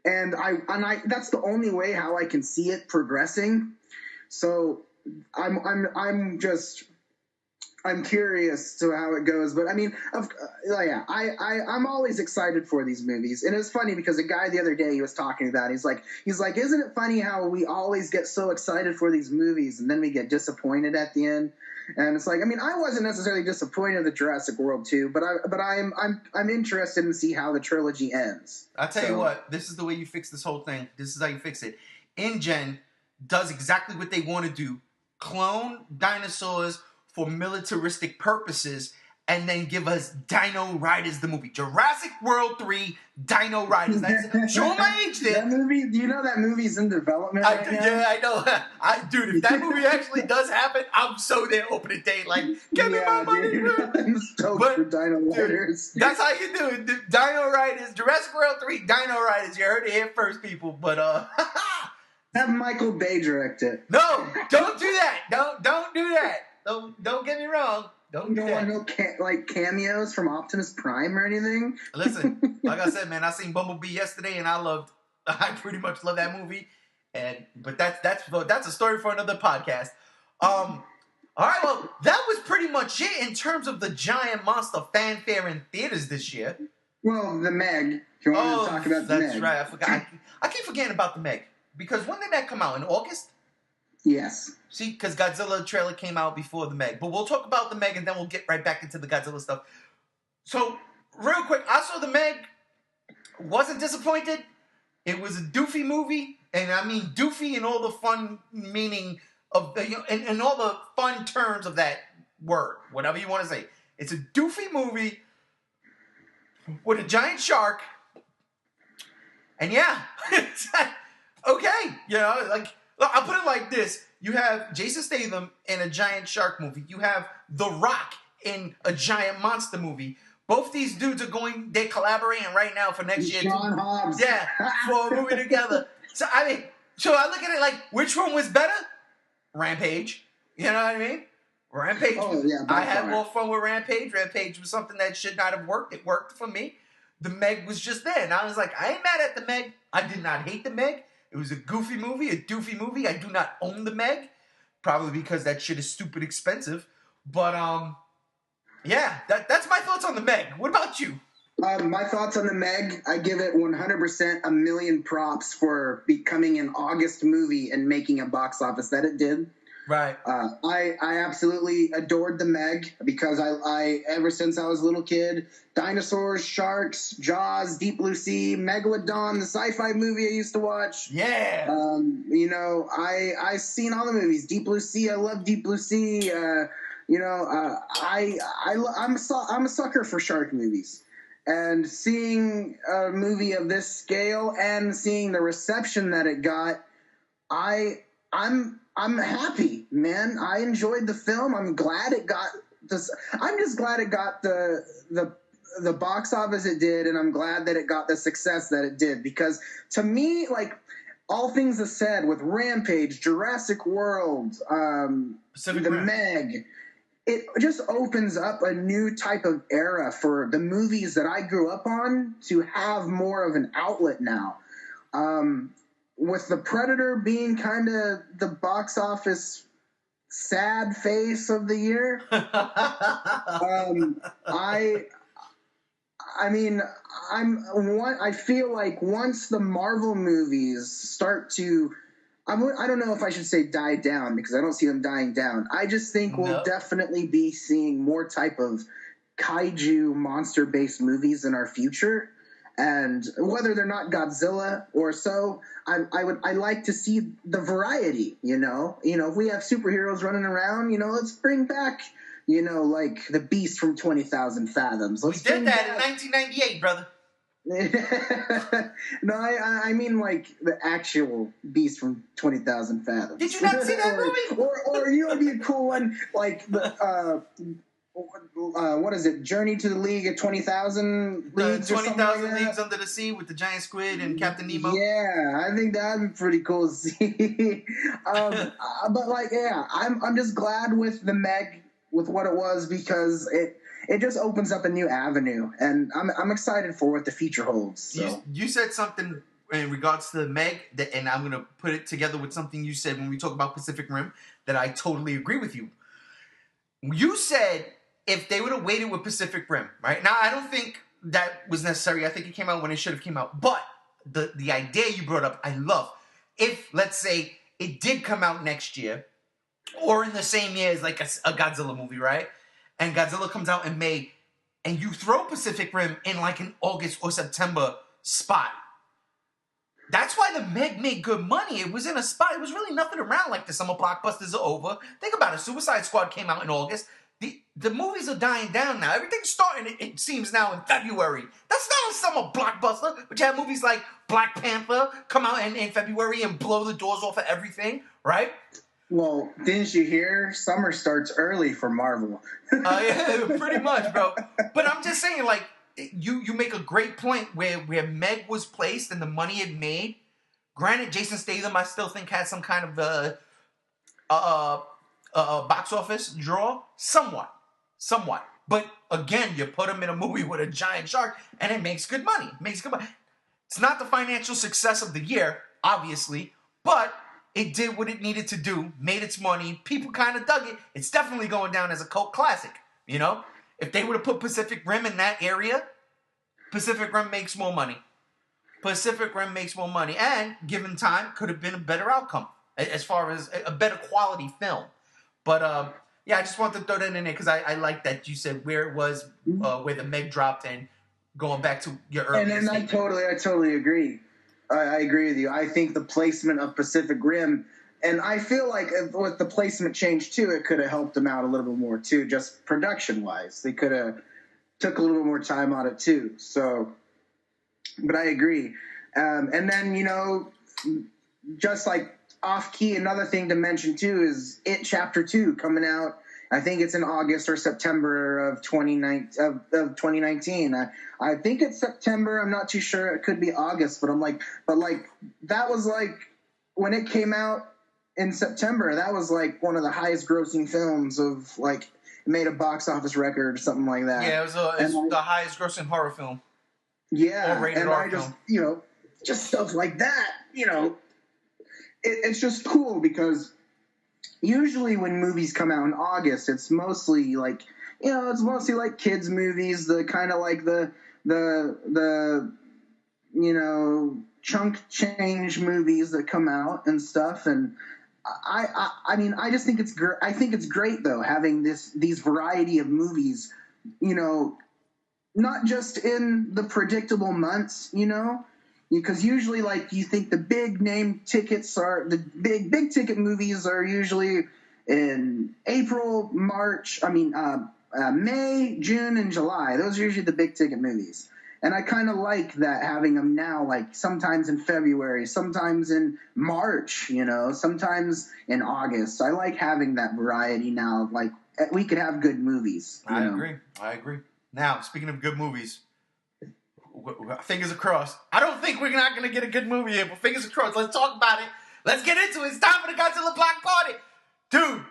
And that's the only way how I can see it progressing. So I'm curious to how it goes, but I mean, yeah, I'm always excited for these movies, and it's funny because a guy the other day he was talking about, he's like, isn't it funny how we always get so excited for these movies and then we get disappointed at the end? And it's like, I mean, I wasn't necessarily disappointed in the Jurassic World 2, but I'm interested in see how the trilogy ends. I'll tell you what, this is the way you fix this whole thing. This is how you fix it. InGen does exactly what they want to do: clone dinosaurs for militaristic purposes, and then give us Dino Riders, the movie. Jurassic World 3, Dino Riders. That's show my age there. That movie, do you know that movie's in development right now? Yeah, I know. Dude, if that movie actually does happen, I'm so there opening day. Like, give me my money, bro. I'm stoked for Dino Riders. Dude, that's how you do it. Dino Riders, Jurassic World 3, Dino Riders. You heard it here first, people. But, have Michael Bay direct it. No, don't do that. Don't do that. Don't get me wrong. Don't do that. No like cameos from Optimus Prime or anything. Listen, like I said, man, I seen Bumblebee yesterday, and I pretty much love that movie. But that's a story for another podcast. All right, well, that was pretty much it in terms of the giant monster fanfare in theaters this year. Well, the Meg. If you want to talk about the Meg. That's right. I forgot. I keep forgetting about the Meg because when did that come out? In August? Yes. See, because Godzilla trailer came out before the Meg. But we'll talk about the Meg, and then we'll get right back into the Godzilla stuff. So, real quick, I saw the Meg. Wasn't disappointed. It was a doofy movie. And I mean doofy in all the fun meaning of, in all the fun terms of that word. Whatever you want to say. It's a doofy movie with a giant shark. And yeah. Okay. You know, like, I'll put it like this. You have Jason Statham in a giant shark movie. You have The Rock in a giant monster movie. Both these dudes they're collaborating right now for next year. Sean Hobbs. Yeah, for a movie together. So, I mean, I look at it like, which one was better? Rampage. You know what I mean? Rampage. Oh, yeah, I had more fun with Rampage. Rampage was something that should not have worked. It worked for me. The Meg was just there. And I was like, I ain't mad at the Meg. I did not hate the Meg. It was a goofy movie, a doofy movie. I do not own the Meg, probably because that shit is stupid expensive. But yeah, that's my thoughts on the Meg. What about you? My thoughts on the Meg, I give it 100% a million props for becoming an August movie and making a box office that it did. Right. I absolutely adored the Meg because I ever since I was a little kid, dinosaurs, sharks, Jaws, Deep Blue Sea, Megalodon, the sci-fi movie I used to watch. Yeah. You know, I've seen all the movies. Deep Blue Sea, I love Deep Blue Sea. You know, I'm a sucker for shark movies. And seeing a movie of this scale and seeing the reception that it got, I'm happy, man. I enjoyed the film. I'm glad it got this. I'm just glad it got the box office it did, and I'm glad that it got the success that it did. Because to me, like, all things said, with Rampage, Jurassic World, the Meg, it just opens up a new type of era for the movies that I grew up on to have more of an outlet now. With the Predator being kind of the box office sad face of the year, I feel like once the Marvel movies start to, I don't know if I should say die down because I don't see them dying down. I just think we'll definitely be seeing more type of kaiju monster-based movies in our future. And whether they're not Godzilla or so, I like to see the variety, you know. If we have superheroes running around, let's bring back, like the Beast from 20,000 Fathoms. We did that in 1998, brother. No, I mean like the actual Beast from 20,000 Fathoms. Did you not see that movie? Or it'd be a cool one like the what is it? Journey to the League at 20,000 Leagues The or something like 20,000 that? Leagues Under the Sea with the giant squid and Captain Nemo. Yeah, I think that'd be pretty cool to see. But like, yeah, I'm just glad with the Meg, with what it was, because it just opens up a new avenue, and I'm excited for what the future holds. So. You said something in regards to the Meg, and I'm going to put it together with something you said when we talk about Pacific Rim that I totally agree with you. You said if they would have waited with Pacific Rim, right? Now, I don't think that was necessary. I think it came out when it should have came out. But the idea you brought up, I love. If, let's say, it did come out next year, or in the same year as like a Godzilla movie, right? And Godzilla comes out in May, and you throw Pacific Rim in like an August or September spot. That's why the Meg made good money. It was in a spot. It was really nothing around. Like the summer blockbusters are over. Think about it. Suicide Squad came out in August. The movies are dying down now. Everything's starting, it seems, now in February. That's not a summer blockbuster. But you have movies like Black Panther come out in February and blow the doors off of everything, right? Well, didn't you hear? Summer starts early for Marvel. Yeah, pretty much, bro. But I'm just saying, like, you make a great point where Meg was placed and the money it made. Granted, Jason Statham, I still think had some kind of box office draw, somewhat. But again, you put him in a movie with a giant shark, and it makes good money. It's not the financial success of the year, obviously, but it did what it needed to do, made its money. People kind of dug it. It's definitely going down as a cult classic, you know? If they would have put Pacific Rim in that area, Pacific Rim makes more money. And given time, could have been a better outcome as far as a better quality film. But yeah, I just wanted to throw that in there because I like that you said where it was, where the Meg dropped, and going back to your earlier And I totally agree. I agree with you. I think the placement of Pacific Rim, and I feel like with the placement change too, it could have helped them out a little bit more too, just production wise. They could have took a little bit more time on it too. So, but I agree. And then, you know, just like off key, another thing to mention too is It Chapter 2 coming out. I think it's in August or September of 2019. I think it's September. I'm not too sure. It could be August, but that was like when it came out in September. That was like one of the highest grossing films of like it made a box office record or something like that. Yeah, it was the highest grossing horror film. Yeah, or rated and R I film. just just stuff like that. It's just cool because usually when movies come out in August, it's mostly like kids movies, the kind of like the chunk change movies that come out and stuff. And I mean, I just think it's great. I think it's great though, having these variety of movies, not just in the predictable months, because usually, like, you think the big name tickets are the big ticket movies are usually in April, March. I mean, May, June, and July. Those are usually the big ticket movies, and I kind of like that, having them now, like sometimes in February, sometimes in March, sometimes in August. I like having that variety now. Like, we could have good movies. I agree. Now, speaking of good movies. Fingers crossed. I don't think we're not going to get a good movie here, but fingers crossed. Let's talk about it. Let's get into it. It's time for the Godzilla Block Party. Dude,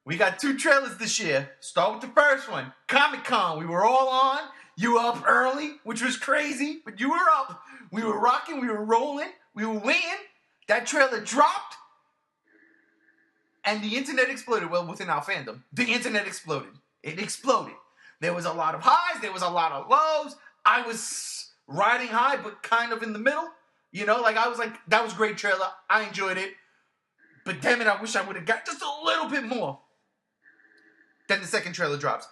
we got 2 trailers this year. Start with the first one. Comic-Con. We were all on. You were up early, which was crazy, but you were up. We were rocking. We were rolling. We were waiting. That trailer dropped. And the internet exploded. Well, within our fandom. The internet exploded. It exploded. There was a lot of highs. There was a lot of lows. I was riding high, but kind of in the middle. I was like, that was a great trailer. I enjoyed it. But damn it, I wish I would have got just a little bit more. Then the second trailer drops.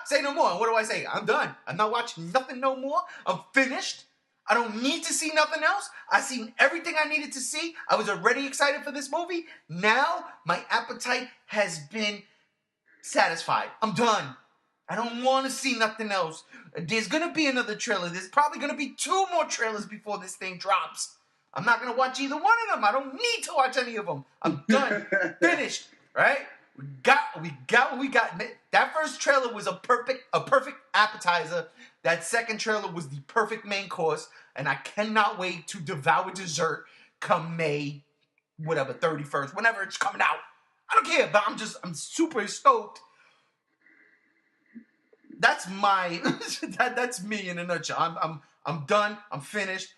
Say no more. What do I say? I'm done. I'm not watching nothing no more. I'm finished. I don't need to see nothing else. I've seen everything I needed to see. I was already excited for this movie. Now, my appetite has been satisfied. I'm done. I don't want to see nothing else. There's going to be another trailer. There's probably going to be 2 more trailers before this thing drops. I'm not going to watch either one of them. I don't need to watch any of them. I'm done. Finished. Right? We got what we got. That first trailer was a perfect appetizer. That second trailer was the perfect main course, and I cannot wait to devour dessert come May, whatever, 31st, whenever it's coming out. I don't care, but I'm super stoked. That's my that's me in a nutshell. I'm done. I'm finished.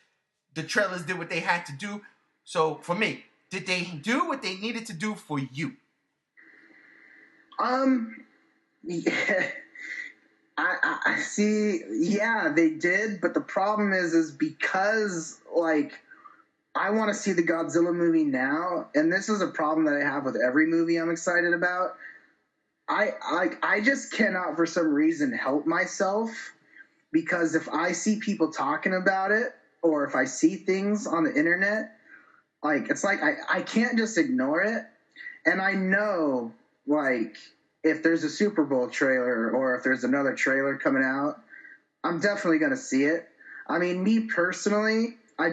The trailers did what they had to do. So for me, did they do what they needed to do for you? Yeah, I see. Yeah, they did, but the problem is because like I want to see the Godzilla movie now, and this is a problem that I have with every movie I'm excited about. I just cannot for some reason help myself, because if I see people talking about it or if I see things on the internet, like it's like I can't just ignore it. And I know, like, if there's a Super Bowl trailer or if there's another trailer coming out, I'm definitely going to see it. I mean, me personally, I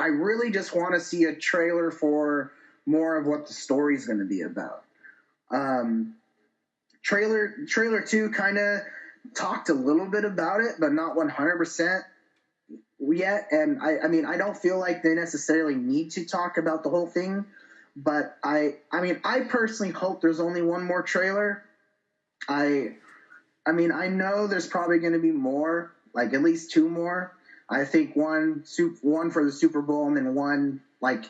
really just want to see a trailer for more of what the story's going to be about. Trailer 2 kind of talked a little bit about it, but not 100% yet. And I mean, I don't feel like they necessarily need to talk about the whole thing. But I mean, I personally hope there's only one more trailer. I mean, I know there's probably going to be more, like at least 2 more. I think one for the Super Bowl and then one like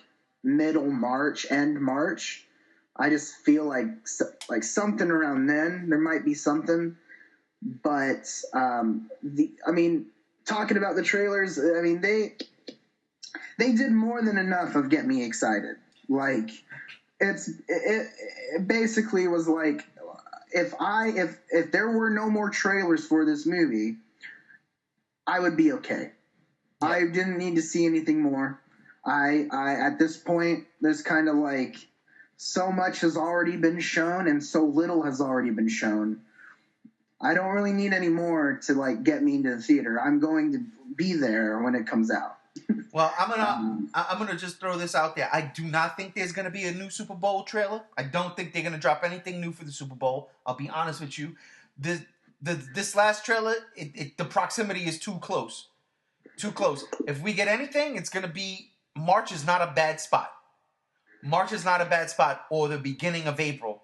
middle March, end March. I just feel like something around then there might be something. But I mean, talking about the trailers, I mean they did more than enough of get me excited. Like it basically was like if there were no more trailers for this movie, I would be okay. Yeah. I didn't need to see anything more. I at this point, there's kind of like so much has already been shown and so little has already been shown. I don't really need any more to like get me into the theater. I'm going to be there when it comes out. Well, I'm gonna just throw this out there. I do not think there's gonna be a new Super Bowl trailer. I don't think they're gonna drop anything new for the Super Bowl. I'll be honest with you. This last trailer, the proximity is too close. Too close. If we get anything, it's gonna be March is not a bad spot. March is not a bad spot, or the beginning of April.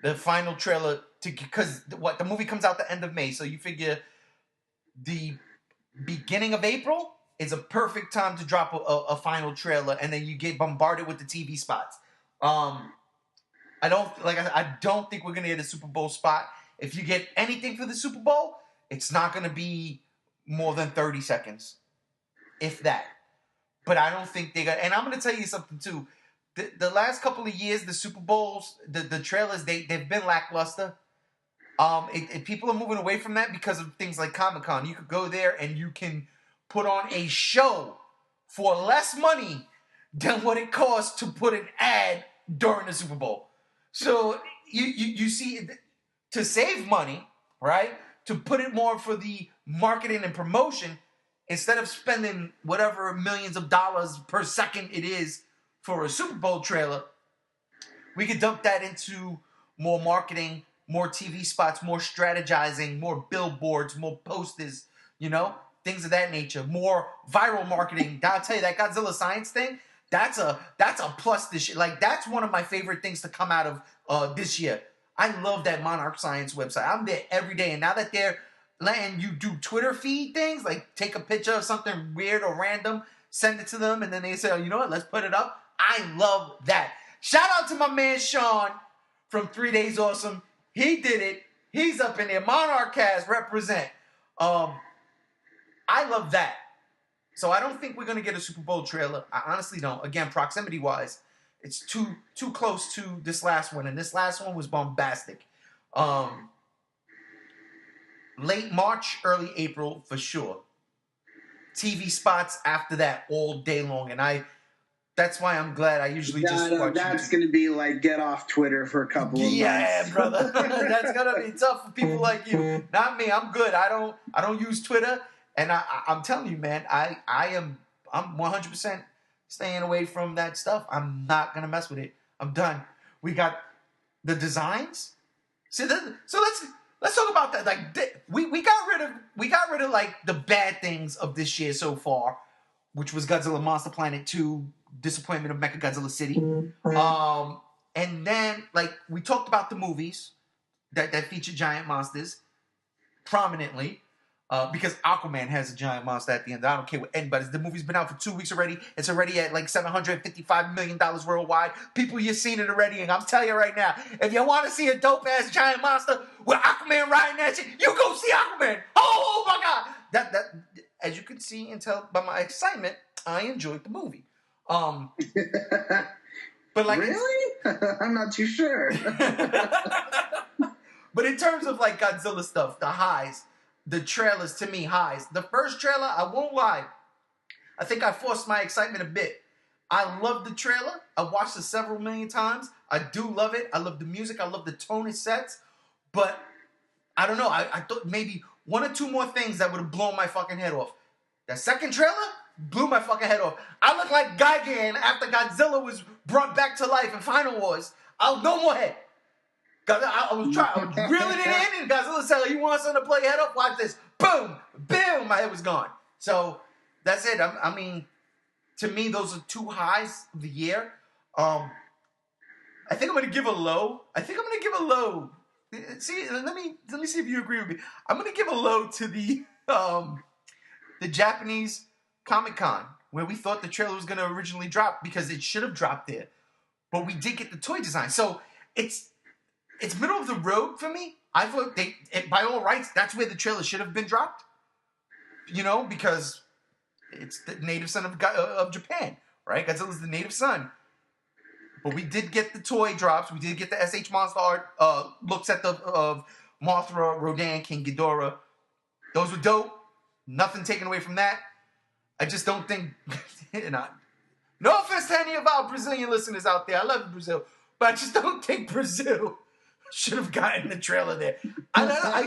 The final trailer because the movie comes out the end of May, so you figure the beginning of April is a perfect time to drop a final trailer, and then you get bombarded with the TV spots. I don't think we're gonna get a Super Bowl spot. If you get anything for the Super Bowl, it's not gonna be more than 30 seconds, if that. But I don't think they got. And I'm gonna tell you something too. The last couple of years, the Super Bowls, the trailers, they've been lackluster. People are moving away from that because of things like Comic-Con. You could go there and you can put on a show for less money than what it costs to put an ad during the Super Bowl. So you see, to save money, right? To put it more for the marketing and promotion, instead of spending whatever millions of dollars per second it is for a Super Bowl trailer, we could dump that into more marketing, more TV spots, more strategizing, more billboards, more posters, things of that nature, more viral marketing. I'll tell you, that Godzilla science thing, that's a plus this year. Like, that's one of my favorite things to come out of this year. I love that Monarch Science website. I'm there every day. And now that they're letting you do Twitter feed things, like take a picture of something weird or random, send it to them, and then they say, oh, you know what, let's put it up. I love that. Shout out to my man Sean from 3 Days Awesome. He did it. He's up in there. Monarch Cast represent. I love that. So I don't think we're going to get a Super Bowl trailer. I honestly don't. Again, proximity-wise, it's too close to this last one. And this last one was bombastic. Late March, early April, for sure. TV spots after that all day long. And that's why I'm glad I usually just watch that's going to be like get off Twitter for a couple of months. Yeah, brother. That's going to be tough for people like you. Not me. I'm good. I don't use Twitter. And I'm telling you, man, I'm 100% staying away from that stuff. I'm not going to mess with it. I'm done. We got the designs. So let's talk about that. Like we got rid of like the bad things of this year so far, which was Godzilla Monster Planet 2, Disappointment of Mechagodzilla City. And then like we talked about the movies that feature giant monsters prominently. Because Aquaman has a giant monster at the end. I don't care what anybody. The movie's been out for 2 weeks already. It's already at like $755 million worldwide. People, you've seen it already. And I'm telling you right now, if you want to see a dope-ass giant monster with Aquaman riding that shit, you go see Aquaman. Oh my God. That as you can see and tell by my excitement, I enjoyed the movie. But like, really? I'm not too sure. But in terms of like Godzilla stuff, the highs, the trailers to me highs. The first trailer, I won't lie, I think I forced my excitement a bit. I love the trailer. I watched it several million times. I do love it. I love the music. I love the tone it sets. But I don't know. I thought maybe one or two more things that would have blown my fucking head off. That second trailer blew my fucking head off. I look like Gigan after Godzilla was brought back to life in Final Wars. No more head. I was reeling it in, and Godzilla said, "You want something to play head up? Watch this." Boom, boom, my head was gone. So that's it. I mean, to me, those are two highs of the year. I think I'm gonna give a low. See, let me see if you agree with me. I'm gonna give a low to the Japanese Comic-Con, where we thought the trailer was gonna originally drop because it should have dropped there, but we did get the toy design. So it's middle of the road for me. I thought by all rights, that's where the trailer should have been dropped. You know, because it's the native son of Japan, right? Godzilla's the native son. But we did get the toy drops. We did get the SH Monster art looks at of Mothra, Rodan, King Ghidorah. Those were dope. Nothing taken away from that. I just don't think... no offense to any of our Brazilian listeners out there. I love Brazil. But I just don't think Brazil should have gotten the trailer there. I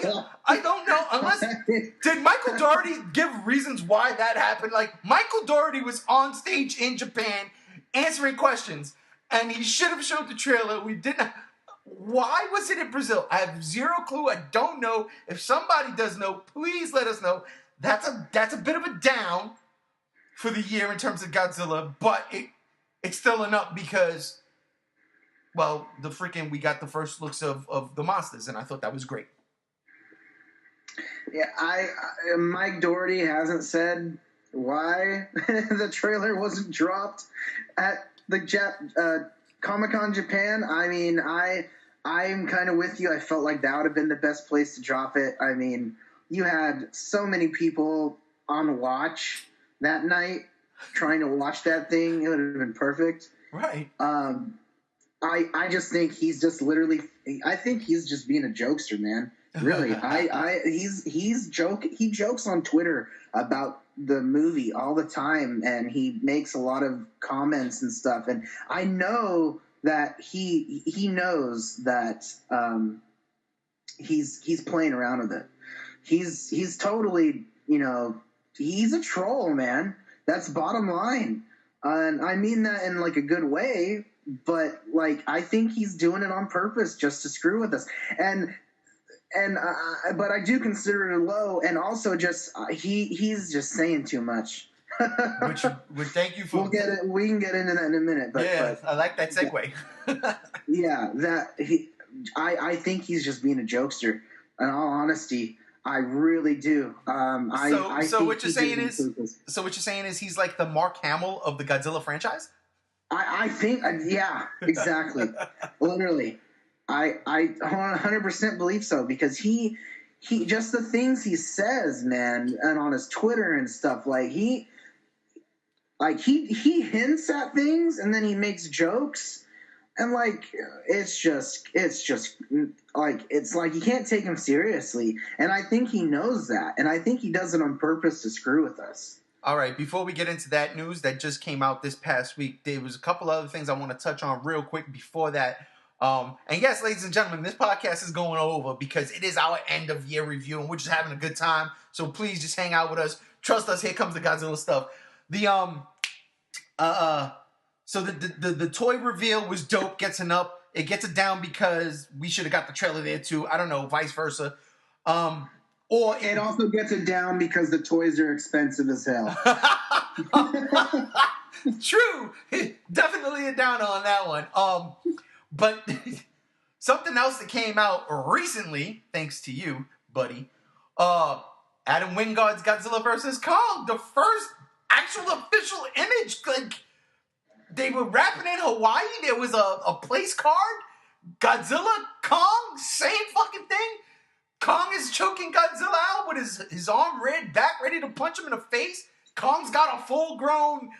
don't know. Unless... Did Michael Dougherty give reasons why that happened? Like, Michael Dougherty was on stage in Japan answering questions. And he should have showed the trailer. We didn't... Why was it in Brazil? I have zero clue. I don't know. If somebody does know, please let us know. That's a bit of a down for the year in terms of Godzilla, but it's still an up because, well, we got the first looks of the monsters, and I thought that was great. Yeah, Mike Dougherty hasn't said why the trailer wasn't dropped at the Comic-Con Japan. I mean, I'm kind of with you. I felt like that would have been the best place to drop it. I mean, you had so many people on watch that night trying to watch that thing. It would have been perfect. Right. I just think he's just literally. I think he's just being a jokester, man. Really. He jokes on Twitter about the movie all the time, and he makes a lot of comments and stuff. And I know that he knows that he's playing around with it. He's totally, he's a troll, man. That's bottom line. And I mean that in like a good way, but like I think he's doing it on purpose just to screw with us. But I do consider it low, and also just he's just saying too much. which thank you for. We can get into that in a minute. But I like that segue. I think he's just being a jokester. In all honesty, I really do. So what you're saying is he's like the Mark Hamill of the Godzilla franchise? I think, yeah, exactly. Literally. I 100% believe so, because he just the things he says, man, and on his Twitter and stuff, he hints at things and then he makes jokes, and it's like you can't take him seriously, and I think he knows that, and I think he does it on purpose to screw with us. All right, before we get into that news that just came out this past week, there was a couple other things I want to touch on real quick before that. And yes, ladies and gentlemen, this podcast is going over because it is our end of year review and we're just having a good time. So please just hang out with us. Trust us. Here comes the Godzilla stuff. So the toy reveal was dope. Gets an up. it gets it down because we should have got the trailer there too. I don't know, vice versa. Or it also gets it down because the toys are expensive as hell. True, definitely a downer on that one. But something else that came out recently, thanks to you, buddy. Adam Wingard's Godzilla vs. Kong, the first actual official image. Like, they were rapping in Hawaii. There was a place card. Godzilla, Kong, same fucking thing. Kong is choking Godzilla out with his arm back, ready to punch him in the face. Kong's got a full-grown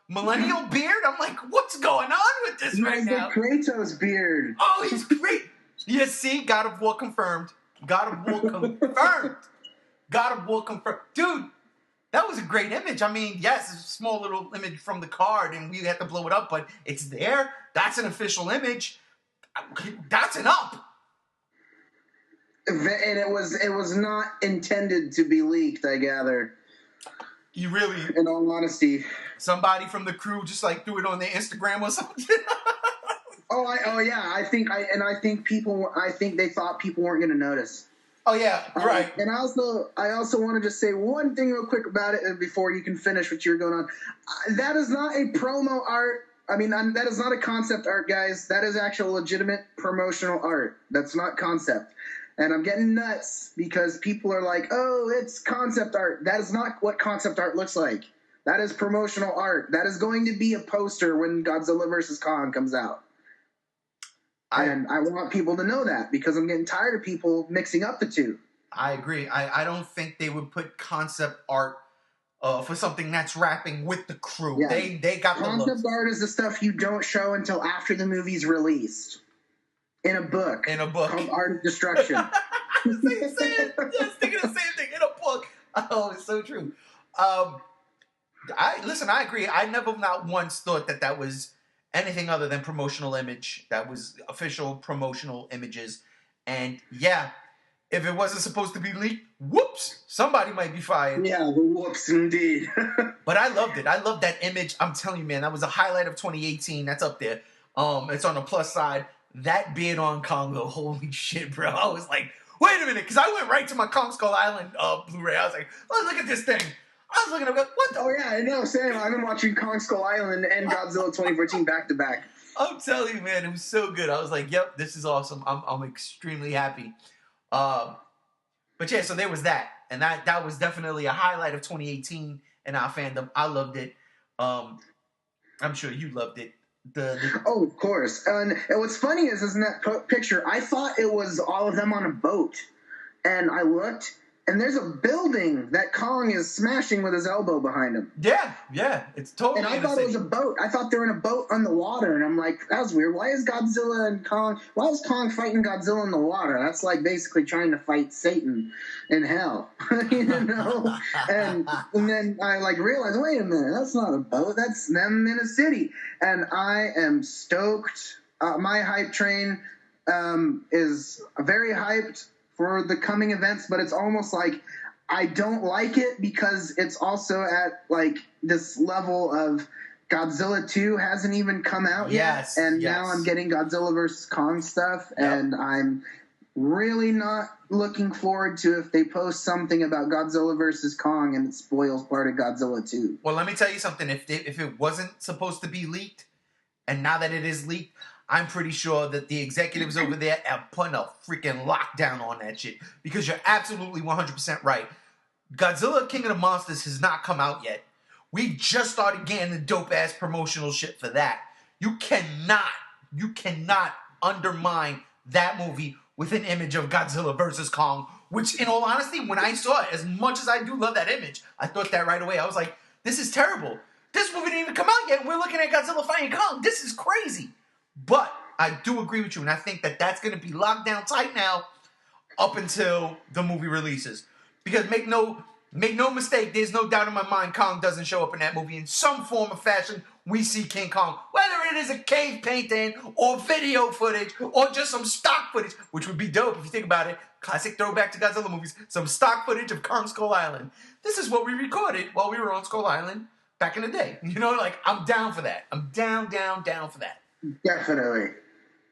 millennial beard. I'm like, what's going on with this right now? He has the Kratos beard. Oh, he's great. Yeah, see, God of War confirmed. God of War confirmed. God of War confirmed. Dude, that was a great image. I mean, yes, it's a small little image from the card, and we had to blow it up, but it's there. That's an official image. That's an up. And it was not intended to be leaked, I gather. You really, in all honesty, somebody from the crew just like threw it on their Instagram or something. I think they thought people weren't going to notice. Oh yeah, right. And I also want to just say one thing real quick about it before you can finish what you're going on. That is not a promo art. I mean, that is not a concept art, guys. That is actual legitimate promotional art. That's not concept. And I'm getting nuts because people are like, oh, it's concept art. That is not what concept art looks like. That is promotional art. That is going to be a poster when Godzilla vs. Kong comes out. And I want people to know that because I'm getting tired of people mixing up the two. I agree. I don't think they would put concept art for something that's rapping with the crew. Yeah. They got the concept art is the stuff you don't show until after the movie's released. In a book. Called Art of Destruction. Thinking the same thing. In a book. Oh, it's so true. I agree. I never not once thought that was anything other than promotional image. That was official promotional images. And yeah, if it wasn't supposed to be leaked, whoops, somebody might be fired. Yeah, whoops indeed. But I loved it. I loved that image. I'm telling you, man, that was a highlight of 2018. That's up there. It's on the plus side. That beard on Kong, though, holy shit, bro. I was like, wait a minute, because I went right to my Kong Skull Island Blu-ray. I was like, oh, look at this thing. I was looking at it, what the? Oh, yeah, I know, Sam. I've been watching Kong Skull Island and Godzilla 2014 back-to-back. I'm telling you, man, it was so good. I was like, yep, this is awesome. I'm extremely happy. But yeah, so there was that. And that was definitely a highlight of 2018 in our fandom. I loved it. I'm sure you loved it. Oh, of course. And what's funny is in that picture, I thought it was all of them on a boat. And I looked, and there's a building that Kong is smashing with his elbow behind him. Yeah. It's totally. And I thought it was a boat. I thought they were in a boat on the water. And I'm like, that was weird. Why is Kong fighting Godzilla in the water? That's like basically trying to fight Satan in hell. You know? And then I realized, wait a minute, that's not a boat. That's them in a city. And I am stoked. My hype train is very hyped for the coming events, but it's almost like I don't like it because it's also at this level of Godzilla 2 hasn't even come out yet, and now I'm getting Godzilla vs. Kong stuff, and I'm really not looking forward to if they post something about Godzilla vs. Kong and it spoils part of Godzilla 2. Well, let me tell you something. If it wasn't supposed to be leaked, and now that it is leaked, I'm pretty sure that the executives over there are putting a freaking lockdown on that shit. Because you're absolutely 100% right. Godzilla King of the Monsters has not come out yet. We just started getting the dope-ass promotional shit for that. You cannot undermine that movie with an image of Godzilla versus Kong. Which, in all honesty, when I saw it, as much as I do love that image, I thought that right away. I was like, this is terrible. This movie didn't even come out yet, and we're looking at Godzilla fighting Kong. This is crazy. But I do agree with you, and I think that that's going to be locked down tight now up until the movie releases. Because make no mistake, there's no doubt in my mind Kong doesn't show up in that movie. In some form or fashion, we see King Kong. Whether it is a cave painting or video footage or just some stock footage, which would be dope if you think about it. Classic throwback to Godzilla movies. Some stock footage of Kong Skull Island. This is what we recorded while we were on Skull Island back in the day. You know, I'm down for that. I'm down for that. Definitely.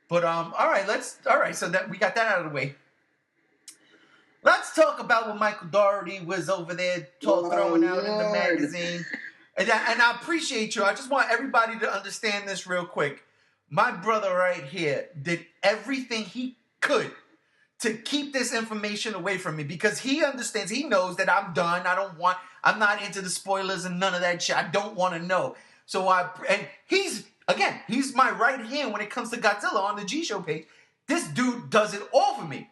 But all right. So that we got that out of the way. Let's talk about what Michael Dougherty was over there throwing out in the magazine. And I appreciate you. I just want everybody to understand this real quick. My brother right here did everything he could to keep this information away from me because he understands, he knows that I'm done. I'm not into the spoilers and none of that shit. I don't want to know. And he's my right hand when it comes to Godzilla on the G Show page. This dude does it all for me.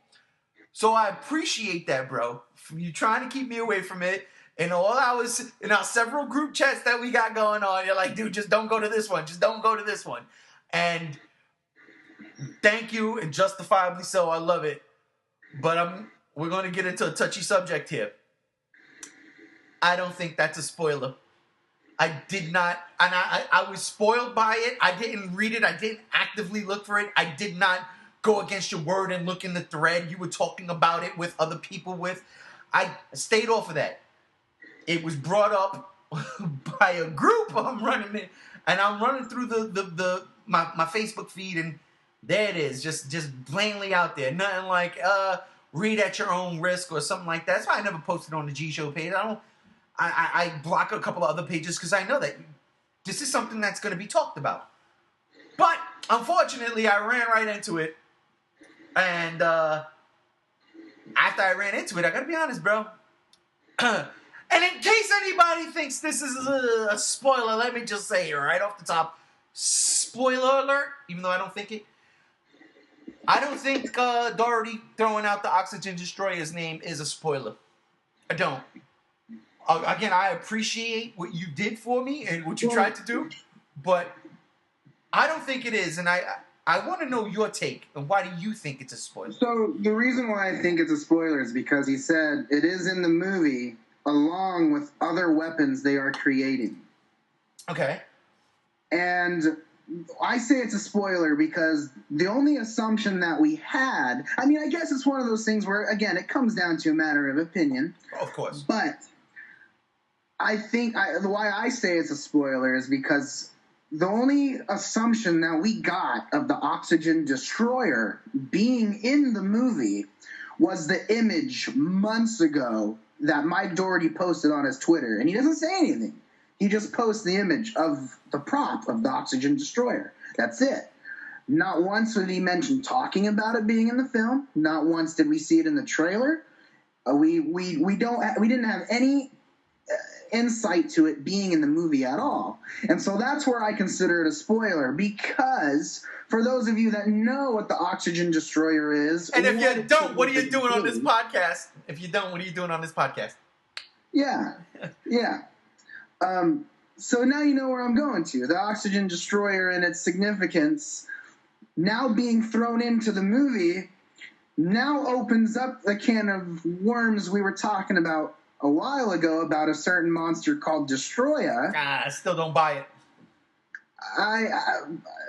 So I appreciate that, bro. You trying to keep me away from it. And all hours in our several group chats that we got going on, you're like, dude, just don't go to this one. Just don't go to this one. And thank you, and justifiably so. I love it. But we're going to get into a touchy subject here. I don't think that's a spoiler. I did not, and I was spoiled by it. I didn't read it. I didn't actively look for it. I did not go against your word and look in the thread you were talking about it with other people with. I stayed off of that. It was brought up by a group I'm running in, and I'm running through my Facebook feed, and there it is, just plainly out there. Nothing like read at your own risk or something like that. That's why I never posted on the G Show page. I block a couple of other pages because I know that this is something that's going to be talked about. But unfortunately, I ran right into it, and after I ran into it, I got to be honest, bro. And in case anybody thinks this is a spoiler, let me just say right off the top, spoiler alert, even though I don't think it. I don't think Dougherty throwing out the Oxygen Destroyer's name is a spoiler. I don't. Again, I appreciate what you did for me and what you tried to do, but I don't think it is, and I want to know your take, and why do you think it's a spoiler? So the reason why I think it's a spoiler is because he said it is in the movie along with other weapons they are creating. Okay. And I say it's a spoiler because the only assumption that we had, I mean, I guess it's one of those things where, again, it comes down to a matter of opinion. Of course. But I think why I say it's a spoiler is because the only assumption that we got of the Oxygen Destroyer being in the movie was the image months ago that Mike Dougherty posted on his Twitter. And he doesn't say anything. He just posts the image of the prop of the Oxygen Destroyer. That's it. Not once did he mention talking about it being in the film. Not once did we see it in the trailer. We didn't have any insight to it being in the movie at all. And so that's where I consider it a spoiler, because for those of you that know what the Oxygen Destroyer is... And if you don't, what are you doing on this podcast? If you don't, what are you doing on this podcast? Yeah. Yeah. So now you know where I'm going to. The Oxygen Destroyer and its significance now being thrown into the movie now opens up the can of worms we were talking about a while ago about a certain monster called Destroya. I still don't buy it.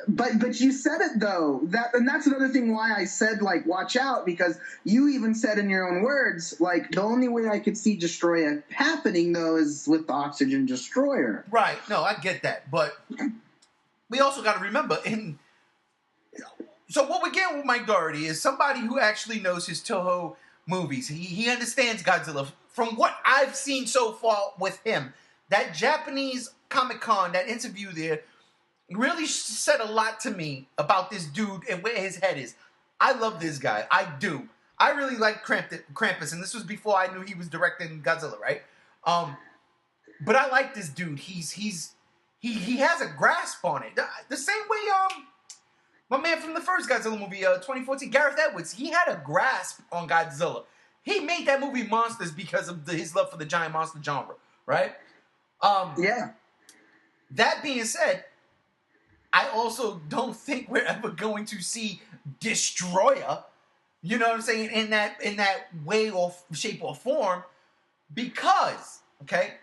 But you said it though. And that's another thing why I said, like, watch out, because you even said in your own words, like, the only way I could see Destroya happening though is with the Oxygen Destroyer. Right. No, I get that, but we also got to remember so what we're getting with Mike Dougherty is somebody who actually knows his Toho movies. He understands Godzilla. From what I've seen so far with him, that Japanese Comic-Con, that interview there, really said a lot to me about this dude and where his head is. I love this guy. I do. I really like Krampus, and this was before I knew he was directing Godzilla, right? But I like this dude. He has a grasp on it. The same way my man from the first Godzilla movie, 2014, Gareth Edwards, he had a grasp on Godzilla. He made that movie Monsters because of his love for the giant monster genre, right? Yeah. That being said, I also don't think we're ever going to see Destroyer, you know what I'm saying, in that way or shape or form, because, okay,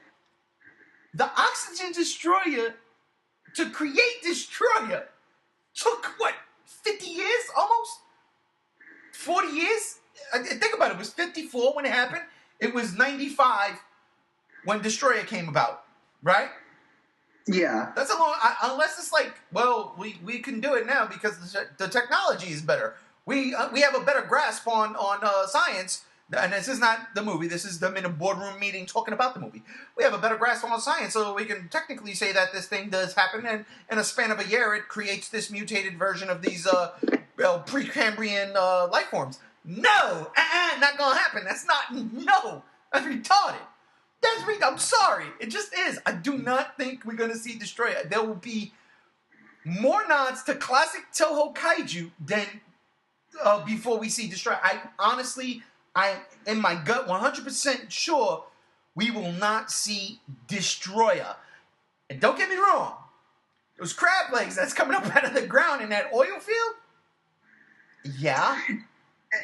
the Oxygen Destroyer, to create Destroyer, took, what, 50 years almost? 40 years? Think about it. It was 54 when it happened. It was 95 when Destroyer came about, right? Yeah. That's a long. Unless it's like, well, we can do it now because the technology is better. We have a better grasp on science. And this is not the movie. This is them in a boardroom meeting talking about the movie. We have a better grasp on science, so we can technically say that this thing does happen, and in a span of a year, it creates this mutated version of these Precambrian life forms. No, not gonna happen. That's not. No, that's retarded. I'm sorry. It just is. I do not think we're gonna see Destroyer. There will be more nods to classic Toho kaiju than before we see Destroyer. I in my gut 100% sure we will not see Destroyer. And don't get me wrong, those crab legs that's coming up out of the ground in that oil field, yeah.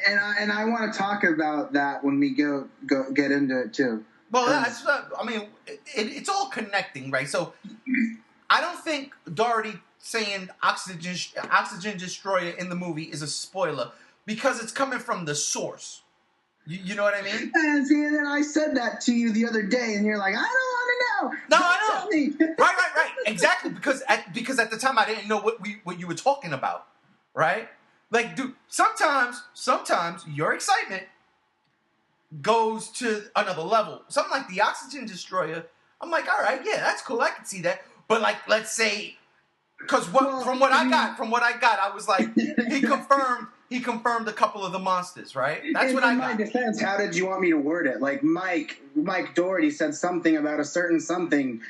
And I want to talk about that when we go get into it too. Well, that's it's all connecting, right? So I don't think Doherty saying oxygen destroyer in the movie is a spoiler because it's coming from the source. You know what I mean? And see, and then I said that to you the other day, and you're like, I don't want to know. No, Don't I tell me. know. Right. Exactly, because at the time I didn't know what you were talking about, right? Like, dude, sometimes your excitement goes to another level. Something like the oxygen destroyer, I'm like, all right, yeah, that's cool. I can see that. But like, let's say, because from what I got, I was like, he confirmed a couple of the monsters, right? That's what I got. In my defense, how did you want me to word it? Like Mike Doherty said something about a certain something.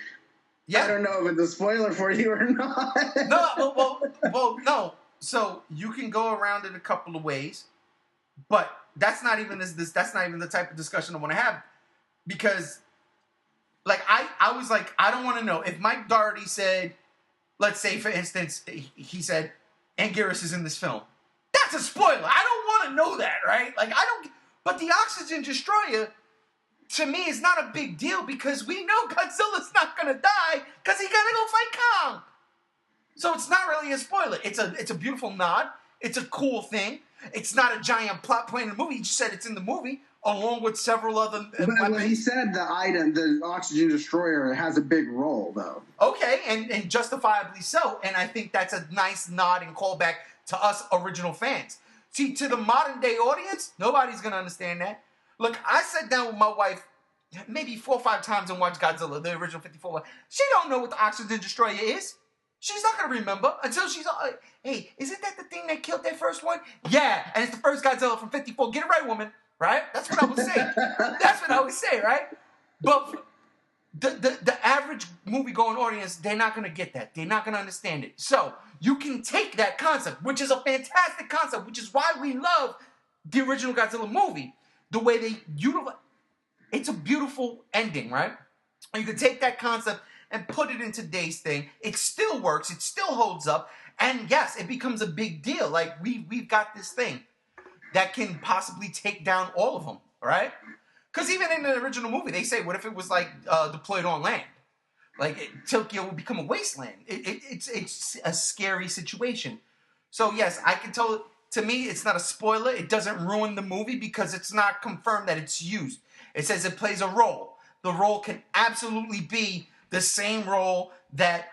Yeah. I don't know if it's a spoiler for you or not. No, well, no. So you can go around it a couple of ways, but that's not even that's not even the type of discussion I want to have, because like I was like, I don't want to know if Mike Doherty said, let's say for instance, he said Anguirus is in this film. That's a spoiler. I don't want to know that, right? Like but the oxygen destroyer to me is not a big deal because we know Godzilla's not gonna die because he's gonna go fight Kong. So it's not really a spoiler. It's a beautiful nod. It's a cool thing. It's not a giant plot point in the movie. He just said it's in the movie along with several other weapons. He said the oxygen destroyer has a big role, though. Okay, and justifiably so. And I think that's a nice nod and callback to us original fans. See, to the modern day audience, nobody's going to understand that. Look, I sat down with my wife maybe 4 or 5 times and watched Godzilla, the original 54 one. She don't know what the oxygen destroyer is. She's not going to remember until she's like, hey, isn't that the thing that killed that first one? Yeah, and it's the first Godzilla from 54. Get it right, woman. Right? That's what I would say. That's what I would say, right? But the average movie-going audience, they're not going to get that. They're not going to understand it. So you can take that concept, which is a fantastic concept, which is why we love the original Godzilla movie, the way they utilize. It's a beautiful ending, right? And you can take that concept and put it in today's thing. It still works. It still holds up. And yes, it becomes a big deal. Like, we've got this thing that can possibly take down all of them, right? Because even in the original movie, they say, what if it was, like, deployed on land? Like, Tokyo would become a wasteland. It's a scary situation. So, yes, I can tell, to me, it's not a spoiler. It doesn't ruin the movie because it's not confirmed that it's used. It says it plays a role. The role can absolutely be the same role that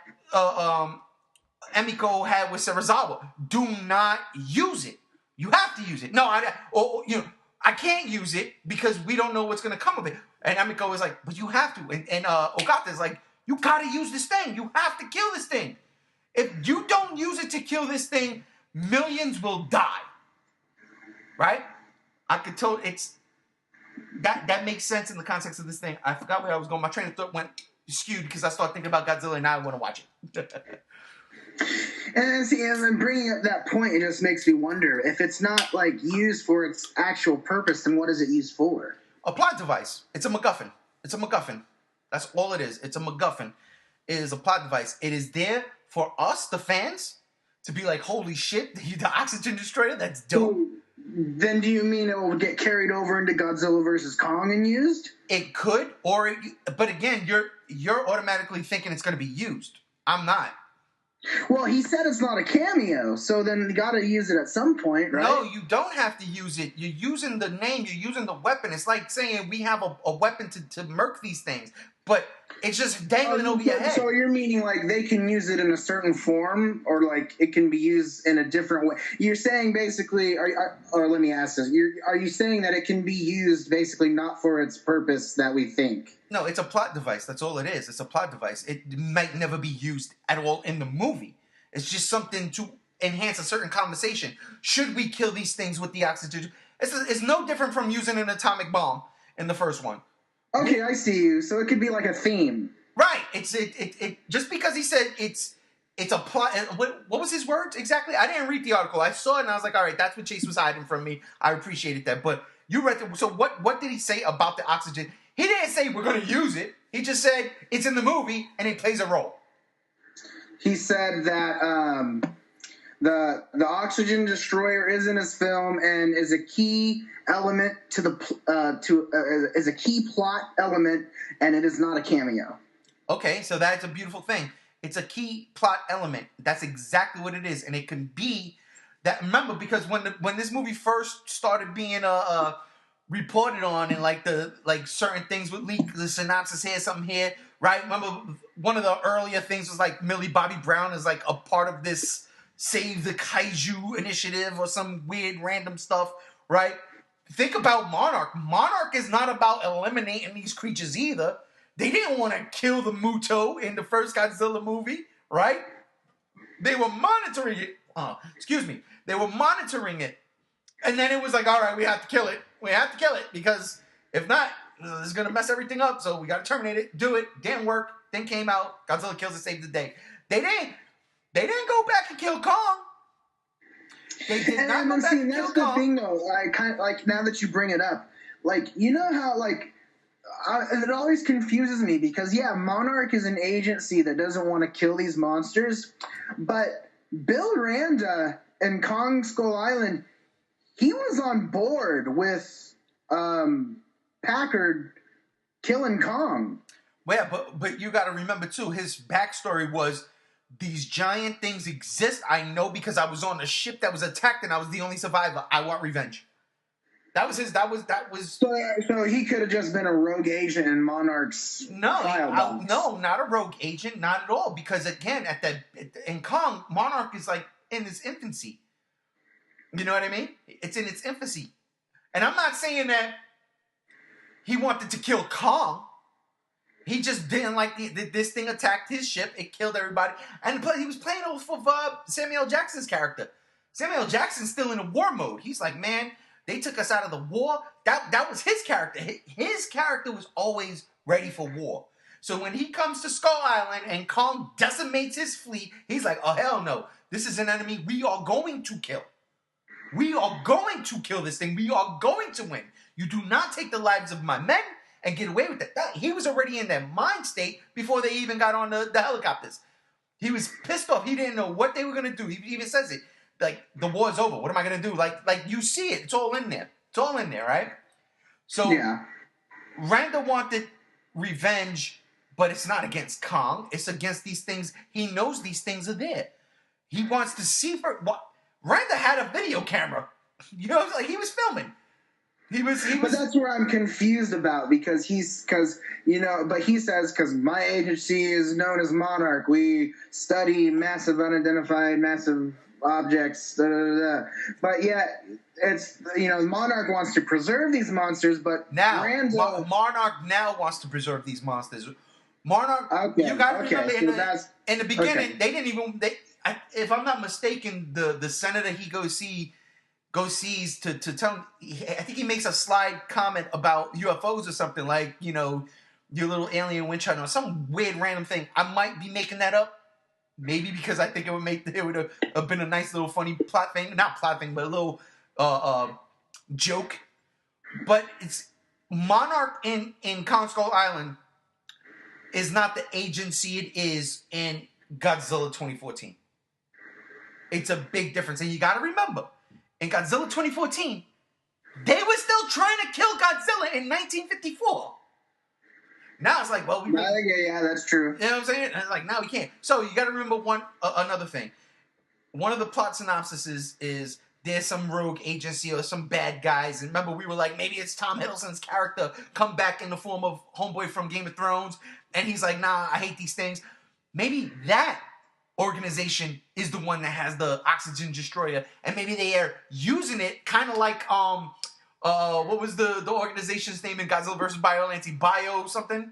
Emiko had with Serizawa. Do not use it. You have to use it. No, I can't use it because we don't know what's going to come of it. And Emiko is like, but you have to. And Okata is like, you got to use this thing. You have to kill this thing. If you don't use it to kill this thing, millions will die. Right? I could tell it's... That makes sense in the context of this thing. I forgot where I was going. My train of thought went skewed because I started thinking about Godzilla and now I want to watch it. And see, and bringing up that point, it just makes me wonder if it's not like used for its actual purpose, then what is it used for? A plot device. It's a MacGuffin. It's a MacGuffin. That's all it is. It's a MacGuffin. It is a plot device. It is there for us, the fans, to be like, holy shit, the oxygen destroyer, that's dope. Then do you mean it will get carried over into Godzilla versus Kong and used? It could, but again, you're automatically thinking it's going to be used. I'm not. Well, he said it's not a cameo, so then you got to use it at some point, right? No, you don't have to use it. You're using the name. You're using the weapon. It's like saying we have a weapon to murk these things. but it's just dangling over your head. So you're meaning like they can use it in a certain form, or like it can be used in a different way? You're saying basically, or let me ask this: are you saying that it can be used basically not for its purpose that we think? No, it's a plot device. That's all it is. It's a plot device. It might never be used at all in the movie. It's just something to enhance a certain conversation. Should we kill these things with the oxygen? It's no different from using an atomic bomb in the first one. Okay, I see you. So it could be like a theme. Right. It's just because he said it's a plot. What was his words exactly? I didn't read the article. I saw it and I was like, all right, that's what Chase was hiding from me. I appreciated that. But you read it. So what did he say about the oxygen? He didn't say we're going to use it. He just said it's in the movie and it plays a role. He said that the oxygen destroyer is in his film and is a key element is a key plot element, and it is not a cameo. Okay, so that's a beautiful thing. It's a key plot element. That's exactly what it is, and it can be that. Remember, because when this movie first started being reported on, and like certain things would leak, the synopsis here, something here, right? Remember, one of the earlier things was like Millie Bobby Brown is like a part of this Save the Kaiju initiative or some weird random stuff, right? Think about Monarch. Monarch is not about eliminating these creatures either. They didn't want to kill the Muto in the first Godzilla movie, right? They were monitoring it. They were monitoring it. And then it was like, all right, we have to kill it. We have to kill it because if not, this is going to mess everything up. So we got to terminate it. Do it. Didn't work. Then came out. Godzilla kills it, saved the day. They didn't go back and kill Kong. They did not go back and kill Kong. That's the thing, though. I kind of like now that you bring it up, like you know how like it always confuses me because yeah, Monarch is an agency that doesn't want to kill these monsters, but Bill Randa and Kong Skull Island, he was on board with Packard killing Kong. Well, yeah, but you got to remember too, his backstory was these giant things exist. I know because I was on a ship that was attacked and I was the only survivor. I want revenge. That was his. That was. So he could have just been a rogue agent in Monarch's. No, not a rogue agent, not at all. Because again, in Kong, Monarch is like in its infancy. You know what I mean? It's in its infancy, and I'm not saying that he wanted to kill Kong. He just didn't like this thing attacked his ship. It killed everybody, and he was playing off of Samuel L. Jackson's character. Samuel L. Jackson's still in a war mode. He's like, man. They took us out of the war. That was his character. His character was always ready for war. So when he comes to Skull Island and Kong decimates his fleet, he's like, oh, hell no. This is an enemy we are going to kill. We are going to kill this thing. We are going to win. You do not take the lives of my men and get away with it. He was already in that mind state before they even got on the helicopters. He was pissed off. He didn't know what they were going to do. He even says it. Like, the war's over. What am I going to do? Like you see it. It's all in there. It's all in there, right? So, yeah. Randa wanted revenge, but it's not against Kong. It's against these things. He knows these things are there. He wants to see Randa had a video camera. You know, like he was filming. But that's where I'm confused about because he says, because my agency is known as Monarch. We study massive objects, but yet it's Monarch wants to preserve these monsters, but now Monarch now wants to preserve these monsters. Monarch, you got to remember in the beginning they didn't even if I'm not mistaken, the senator he goes sees to tell him, I think he makes a slide comment about UFOs or something like your little alien wind chime or some weird random thing. I might be making that up. Maybe because I think it would have been a nice little funny plot thing. Not plot thing, but a little joke. But it's Monarch in Kong Skull Island is not the agency it is in Godzilla 2014. It's a big difference. And you got to remember, in Godzilla 2014, they were still trying to kill Godzilla in 1954. Now it's like, well, yeah, that's true. You know what I'm saying? And it's like, now we can't. So you got to remember another thing. One of the plot synopsises is there's some rogue agency or some bad guys. And remember, we were like, maybe it's Tom Hiddleston's character come back in the form of Homeboy from Game of Thrones. And he's like, nah, I hate these things. Maybe that organization is the one that has the oxygen destroyer. And maybe they are using it kind of like, what was the organization's name in Godzilla vs. Biollante? Bio something?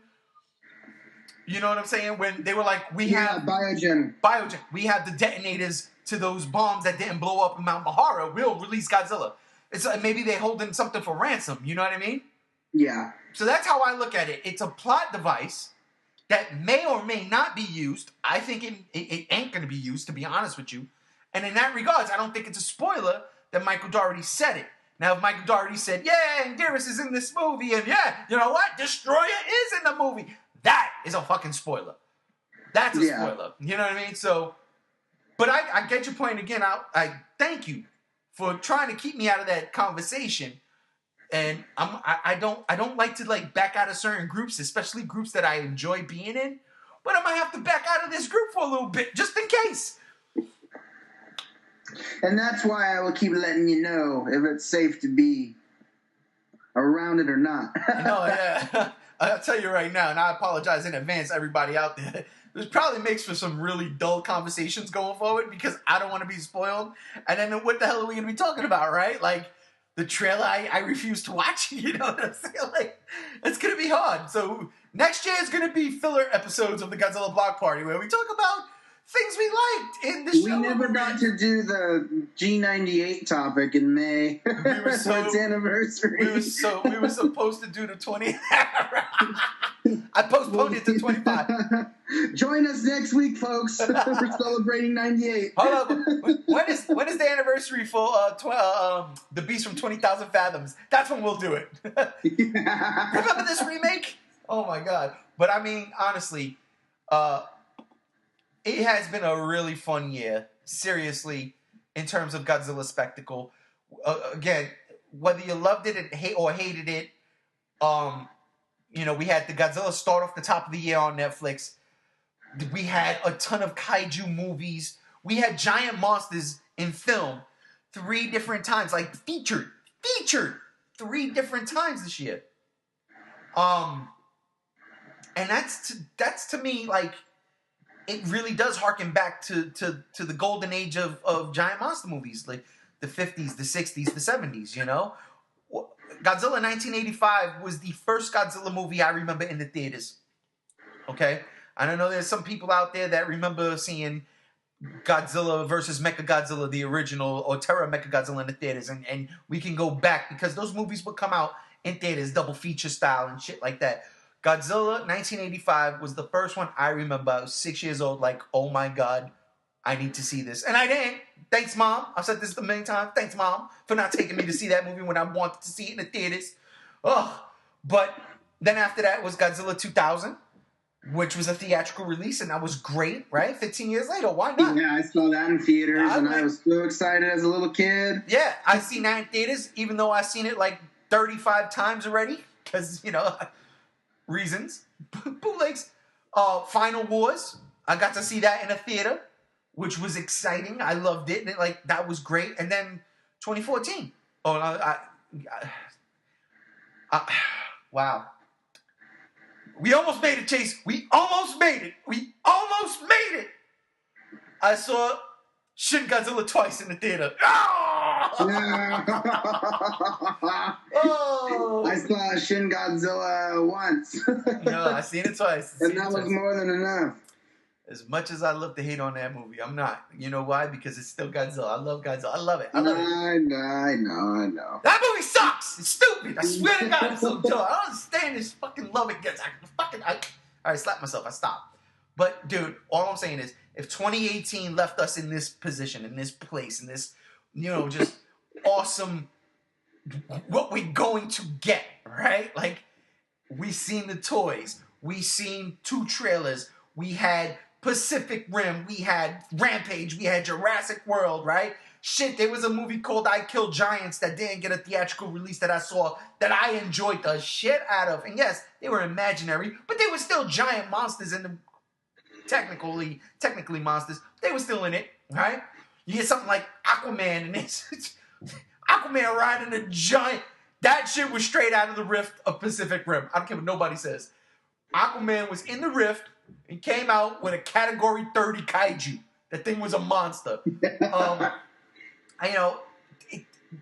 You know what I'm saying? When they were like, we have... Biogen. We have the detonators to those bombs that didn't blow up in Mount Bahara. We'll release Godzilla. It's like maybe they're holding something for ransom. You know what I mean? Yeah. So that's how I look at it. It's a plot device that may or may not be used. I think it ain't going to be used, to be honest with you. And in that regards, I don't think it's a spoiler that Michael Dougherty said it. Now, if Michael Dougherty said, yeah, Anguirus is in this movie, and yeah, you know what? Destroyer is in the movie. That is a fucking spoiler. That's a spoiler. You know what I mean? So, but I get your point again. I thank you for trying to keep me out of that conversation. And I don't like to like back out of certain groups, especially groups that I enjoy being in. But I might have to back out of this group for a little bit, just in case. And that's why I will keep letting you know if it's safe to be around it or not. No, yeah. I'll tell you right now, and I apologize in advance, everybody out there. This probably makes for some really dull conversations going forward because I don't want to be spoiled. And then what the hell are we going to be talking about, right? Like, the trailer I refuse to watch. You know what I'm saying? Like, it's going to be hard. So next year is going to be filler episodes of the Godzilla Block Party where we talk about things we liked in the show. We never got to do the G98 topic in May. We were for its anniversary. We were supposed to do the 20th. I postponed it to 25. Join us next week, folks. We're celebrating 98. Hold on. When is the anniversary for The Beast from 20,000 Fathoms? That's when we'll do it. Remember this remake? Oh my god. But I mean, honestly, it has been a really fun year. Seriously, in terms of Godzilla spectacle. Again, whether you loved it or hated it, you know, we had the Godzilla start off the top of the year on Netflix. We had a ton of kaiju movies. We had giant monsters in film 3 different times, like featured 3 different times this year. And that's to me like it really does harken back to the golden age of giant monster movies, like the 50s, the 60s, the 70s. You know, Godzilla 1985 was the first Godzilla movie I remember in the theaters. Okay. And I know there's some people out there that remember seeing Godzilla versus Mechagodzilla, the original, or Terra Mechagodzilla in the theaters. And we can go back because those movies would come out in theaters, double feature style and shit like that. Godzilla 1985 was the first one I remember. I was 6 years old, like, oh my god, I need to see this. And I didn't. Thanks, Mom. I've said this a million times. Thanks, Mom, for not taking me to see that movie when I wanted to see it in the theaters. Ugh. But then after that was Godzilla 2000. Which was a theatrical release, and that was great, right? 15 years later, why not? Yeah, I saw that in theaters, and I was so excited as a little kid. Yeah, I've seen that in theaters, even though I've seen it like 35 times already, because, you know, reasons. Bootlegs. Final Wars, I got to see that in a theater, which was exciting. I loved it, and that was great. And then 2014. Wow. We almost made it, Chase. We almost made it. I saw Shin Godzilla twice in the theater. Oh! I saw Shin Godzilla once. No, I seen it twice. And that was more than enough. As much as I love to hate on that movie, I'm not. You know why? Because it's still Godzilla. I love Godzilla. I love it. I know. That movie sucks. It's stupid. I swear to God, it's so dumb. I don't understand this fucking love it gets. All right, slap myself. I stopped. But, dude, all I'm saying is, if 2018 left us in this position, in this place, in this, you know, just awesome, what we're going to get, right? Like, we seen the toys. We seen 2 trailers. We had Pacific Rim, we had Rampage, we had Jurassic World, right? Shit, there was a movie called I Kill Giants that didn't get a theatrical release that I saw that I enjoyed the shit out of. And yes, they were imaginary, but they were still giant monsters in the technically monsters. They were still in it, right? You get something like Aquaman and it's Aquaman riding a giant. That shit was straight out of the Rift of Pacific Rim. I don't care what nobody says. Aquaman was in the Rift and came out with a Category 30 kaiju. That thing was a monster.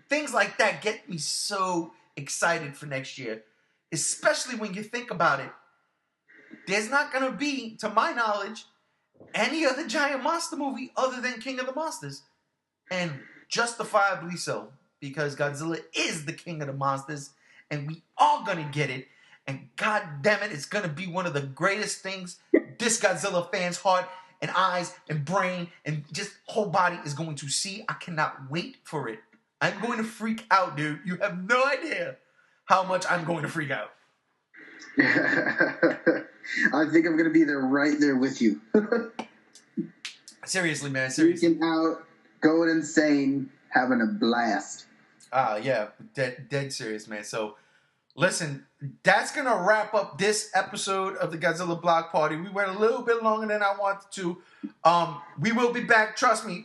Things like that get me so excited for next year, especially when you think about it. There's not going to be, to my knowledge, any other giant monster movie other than King of the Monsters. And justifiably so, because Godzilla is the king of the monsters, and we are going to get it. And god damn it, it's going to be one of the greatest things this Godzilla fan's heart and eyes and brain and just whole body is going to see. I cannot wait for it. I'm going to freak out, dude. You have no idea how much I'm going to freak out. I think I'm going to be there right there with you. Seriously, man. Seriously. Freaking out, going insane, having a blast. Yeah. Dead serious, man. So, listen, that's going to wrap up this episode of the Godzilla Block Party. We went a little bit longer than I wanted to. We will be back. Trust me.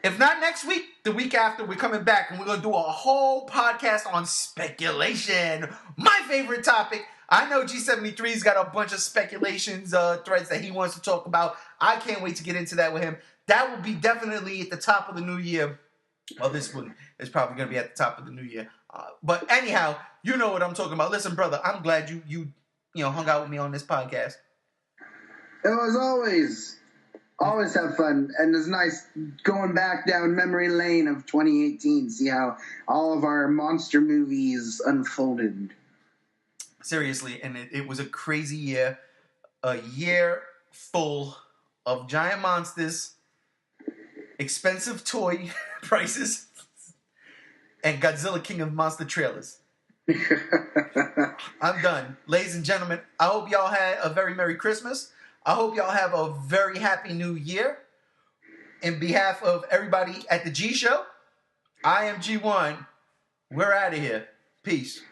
If not next week, the week after, we're coming back and we're going to do a whole podcast on speculation. My favorite topic. I know G73's got a bunch of speculations, threads that he wants to talk about. I can't wait to get into that with him. That will be definitely at the top of the new year. Well, this one is probably going to be at the top of the new year. But anyhow, you know what I'm talking about. Listen, brother, I'm glad you hung out with me on this podcast. It was always have fun. And it's nice going back down memory lane of 2018, see how all of our monster movies unfolded. Seriously, and it was a crazy year. A year full of giant monsters, expensive toy prices, and Godzilla King of Monster trailers. I'm done. Ladies and gentlemen, I hope y'all had a very Merry Christmas. I hope y'all have a very Happy New Year. In behalf of everybody at the G Show, I am G1. We're out of here. Peace.